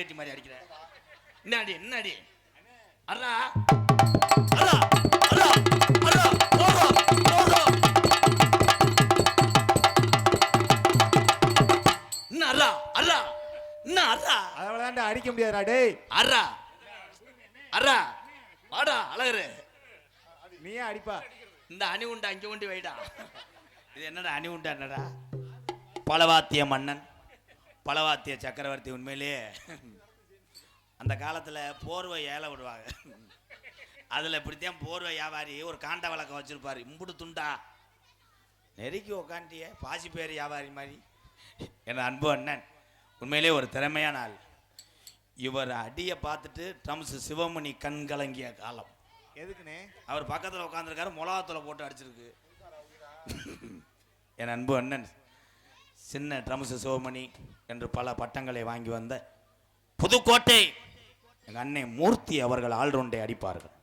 வடிகட்டி மாதிரி அடிக்கிற. என்ன அடி அர்ரா அர்ரா அர்ரா அர்ரா ஓரோ ஓரோ என்ன அர்ரா அர்ரா என்ன அர்ரா அதனால அடிக்க முடியாதுடா டேய். அர்ரா அர்ரா வாடா அழகரு. நீயே அடிப்பா. இந்த அணி உண்டா அங்கே கொண்டு வைடா. இது என்னடா அணி உண்டா என்னடா? பலவாத்திய மன்னன் பலவாத்திய சக்கரவர்த்தி. உண்மையிலேயே அந்த காலத்தில் போர்வை ஏல விடுவாங்க. அதில் இப்படித்தான் போர்வை வியாபாரி ஒரு காண்ட வழக்கம் வச்சிருப்பாரு. இம்புடு துண்டா நெருக்கி உக்காண்டிய பாசி பேர் வியாபாரி மாதிரி. என் அன்பு அண்ணன் உண்மையிலே ஒரு திறமையான ஆள். இவர் அடியை பார்த்துட்டு ட்ரம்ஸ் சிவமணி கண் கலங்கிய காலம். எதுக்குனே? அவர் பக்கத்தில் உட்காந்துருக்காரு, மிளகாத்தூளை போட்டு அடிச்சிருக்கு. என் அன்பு அண்ணன் சின்ன ட்ரம்ஸ் சிவமணி என்று பல பட்டங்களை வாங்கி வந்த புதுக்கோட்டை எங்கள் அன்னை மூர்த்தி அவர்கள் ஆல்ரவுண்டை அடிப்பார்கள்.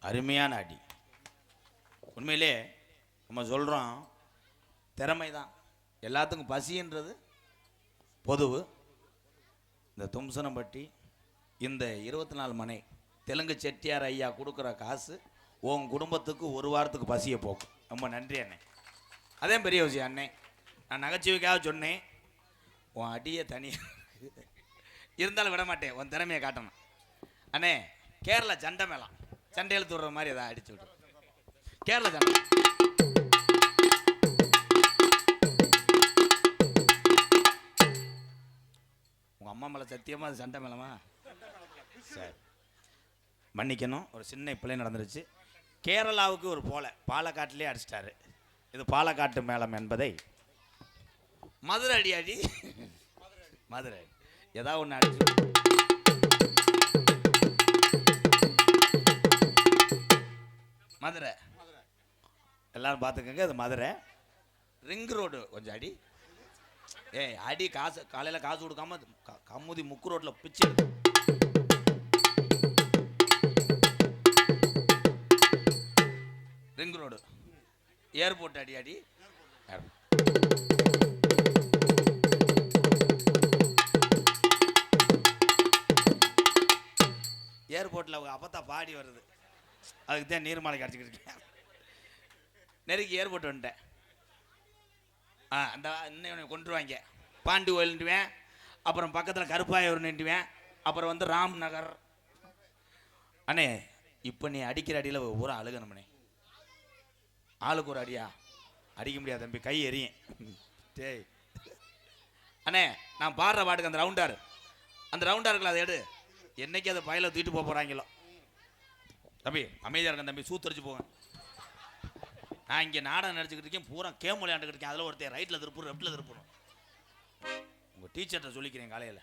அருமையான அடி. உண்மையிலே நம்ம சொல்கிறோம் திறமை தான் எல்லாத்துக்கும். பசின்றது பொதுவு. இந்த தும்சனம்பட்டி இந்த 24 மனை தெலுங்கு செட்டியார் ஐயா கொடுக்குற காசு உன் குடும்பத்துக்கு ஒரு வாரத்துக்கு பசியை போக்கும். ரொம்ப நன்றி அண்ணே. அதே பெரிய விஷயம் அண்ணே. நான் நகைச்சுவைக்காக சொன்னேன். உன் அடியை தனியாக இருந்தாலும் விட மாட்டேன். உன் திறமையை காட்டணும் அண்ணே. கேரளா சண்டை மேளம் சண்டையில் தூடுற மாதிரி எதாவது அடிச்சு விட்டு கேரளா சண்டை. உங்கள் அம்மா மேலே சத்தியமாக அது சண்டை மேளமா? சரி மன்னிக்கணும், ஒரு சின்ன பிள்ளை நடந்துருச்சு. கேரளாவுக்கு ஒரு பாலக்காட்டிலே அடிச்சிட்டாரு. இது பாலக்காட்டு மேளம் என்பதை மதுரை அடி மதுரை ஏதாவது ஒன்று அடிச்சு மதுரை எல்லாரும் பார்த்துக்கங்க. அது மதுரை ரிங் ரோடு கொஞ்சம் அடி. அடி காசு காலையில் காசு கொடுக்காம கம்முதி முக்கு ரோட்டில் பிச்சு. ரிங் ரோடு ஏர்போர்ட் அடி ஏர்போர்ட்டில் அவங்க அப்பத்தா பாடி வருது. அதுக்கு தான் நீர்மாலை கிடச்சிக்கிட்டு இருக்கேன். நெருக்கி ஏர்போர்ட் வந்துட்டேன். அந்த இன்னும் கொண்டுருவாங்க. பாண்டி கோயில்ன்ட்டுவேன், அப்புறம் பக்கத்தில் கருப்பாயூர் நின்றுவேன், அப்புறம் வந்து ராம் நகர். அண்ணே இப்போ நீ அடிக்கிற அடியில் ஊரா அழுகணும்ண்ணே. ஆளுக்கு ஒரு அடியா அடிக்க முடியாது தம்பி, கை எரியும். டேய் அண்ணே நான் பாடுற பாட்டுக்கு அந்த ரவுண்டாக இருக்குல்ல அதை எடு. என்னைக்கு அதை பயில தூக்கிட்டு போகிறாங்களோ தம்பி அமைதியாக இருக்கேன் தம்பி, சூத்தரிச்சு போவேன். நான் இங்கே நாடகம் நடிச்சுக்கிட்டு இருக்கேன், பூரா கேம் விளையாண்டுக்கிட்டு இருக்கேன். அதில் ஒருத்தர் ரைட்டில் திருப்பூர் லெஃப்டில் திருப்பணும். உங்கள் டீச்சர்கிட்ட சொல்லிக்கிறேன் காலையில்.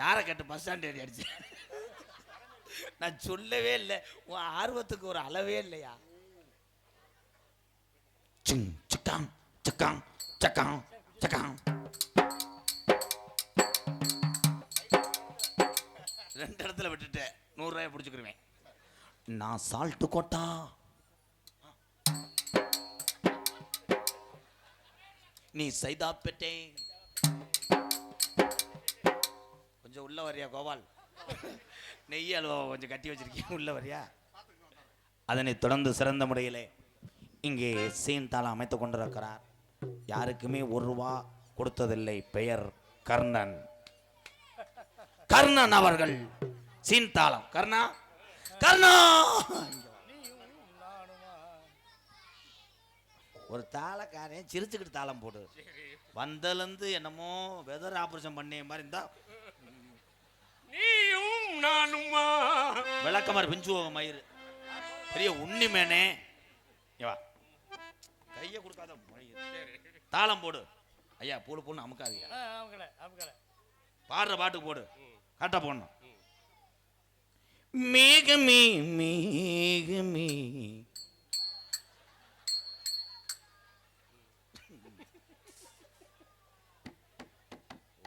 யாரை கேட்டு பஸ் ஸ்டாண்ட் ஏறி அடிச்சு? நான் சொல்லவே இல்லை. உன் ஆர்வத்துக்கு ஒரு அளவே இல்லையா? சிங் சிக்காங் சிக்காங் சக்காங் சக்காங். 2 இடத்துல விட்டுட்டேன். 100 ரூபாய் பிடிச்சிக்கிருவேன். நான் சால்ட்டு கோட்டா. நீ சைதாப்பேட்டை. கொஞ்சம் உள்ள வரியா கோபால்? நெய் அல்வா கொஞ்சம் கட்டி வச்சிருக்கேன், உள்ள வரியா? அதனை தொடர்ந்து சிறந்த முறையிலே இங்கே சீன்தாளம் அமைத்துக் கொண்டிருக்கிறார். யாருக்குமே 1 ரூபா கொடுத்ததில்லை. பெயர் கர்ணன். கர்ணன் அவர்கள் சீன்தாளம். கர்ணா கர்ணா ஒரு தாளக்காரன் சிரிச்சுக்கிட்டு தாளம் போடு. வந்தலேருந்து என்னமோ வெதர் ஆபரேஷன் பண்ணி மாதிரி இருந்தா நீயும் நானுமா விளக்கமாறு பிஞ்சு மயிறு பெரிய உண்ணிமேனே வா கையை கொடுக்காத தாளம் போடு. ஐயா பூடு பூன்னு அமுக்காதீங்க. பாடுற பாட்டுக்கு போடு. கரெக்டாக போடணும். மேகமே மேகமே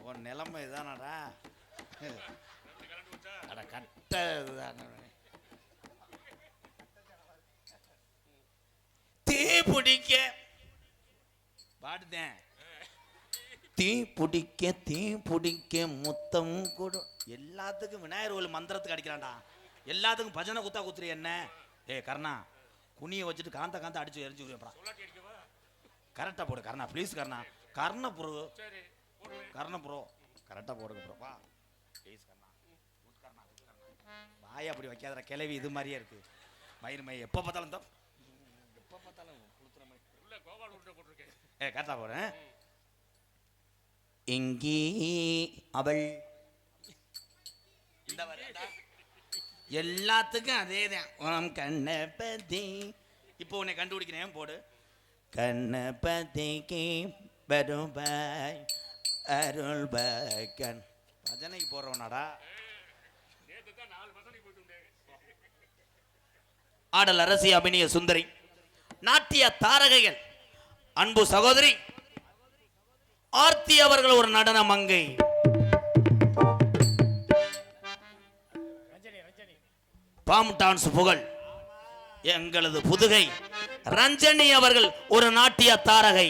உன் நிலைமை இதானடா. அட கட்ட இதுதான். தீ பிடிக்க பாடுதேன். தீ பிடிக்க முத்தம் கொடு. எல்லாத்துக்கும் விநாயகர் கோயில் மந்திரத்துக்கு அடிக்கிறான்டா. எல்லாத்துக்கும் பஜனை குத்தா குத்துறி என்ன? கர்ணா குனியை வச்சுட்டு காந்த அடிச்சு எரிஞ்சு விடுறா. கரெக்டாக போடு கர்ணா ப்ளீஸ். கர்ண ப்ரோ கரெக்டாக போடுங்க ப்ரோ. வா ப்ளீஸ் கர்ணா. வாய் அப்படி வைக்காத கிளவி இது மாதிரியே இருக்கு. மயிர் மை எப்போ பார்த்தாலும் தான் கொடுத்துற மாதிரி. கரெக்டாக போடுறேன். எங்கே அவள் எல்லாத்துக்கும் அதே தான். கண்ணபதி இப்போ உன்னை கண்டுபிடிக்கிறேன் போடு. கண்ணபதிக்கு வருவாய் அருள்பாய் கண் பஜனைக்கு போடுறவனாடா. ஆடல் அரசி அபிநய சுந்தரி நாட்டிய தாரகைகள் அன்பு சகோதரி ஆர்த்தி அவர்கள் ஒரு நடன மங்கை. பாம் டான்ஸ் புகழ் எங்களது புதுகை ரஞ்சனி அவர்கள் ஒரு நாட்டிய தாரகை.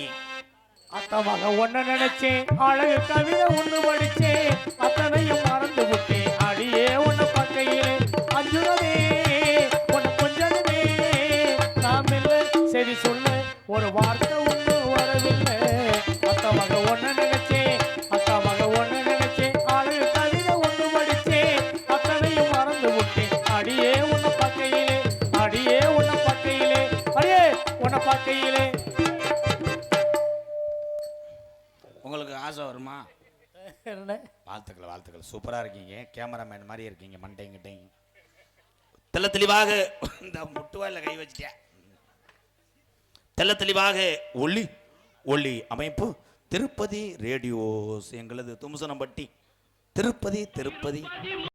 அத்தமாக ஒன்ன நினைச்சேன் அழகு கவிதை ஒண்ணு படிச்சேன் அத்தனையும் மறந்து விட்டேன் அடியே உன்ன பக்கையிலே அஞ்சுனதே உன்ன கொஞ்சமே நாம் இல்ல சரி சொல்ல ஒரு வார்த்தை ஒண்ணு வரவில்லை. அத்தமாக ஒன்ன நினைச்சேன் அழகு கவிதை ஒண்ணு படிச்சேன் அத்தனையும் மறந்து விட்டேன் அடியே உன்ன பக்கையிலே உங்களுக்கு ஆசை வருமா? வாழ்த்துக்கள் சூப்பரா இருக்கீங்க. கேமராமேன் மாதிரி இருக்கீங்க. மண்டைங்கிட்டையும் தெல்ல தெளிவாக இந்த முட்டுவாயில கை வச்சிட்டேன். தெல்ல தெளிவாக ஒளி அமைப்பு திருப்பதி ரேடியோஸ் எங்களது தும்சனம்பட்டி திருப்பதி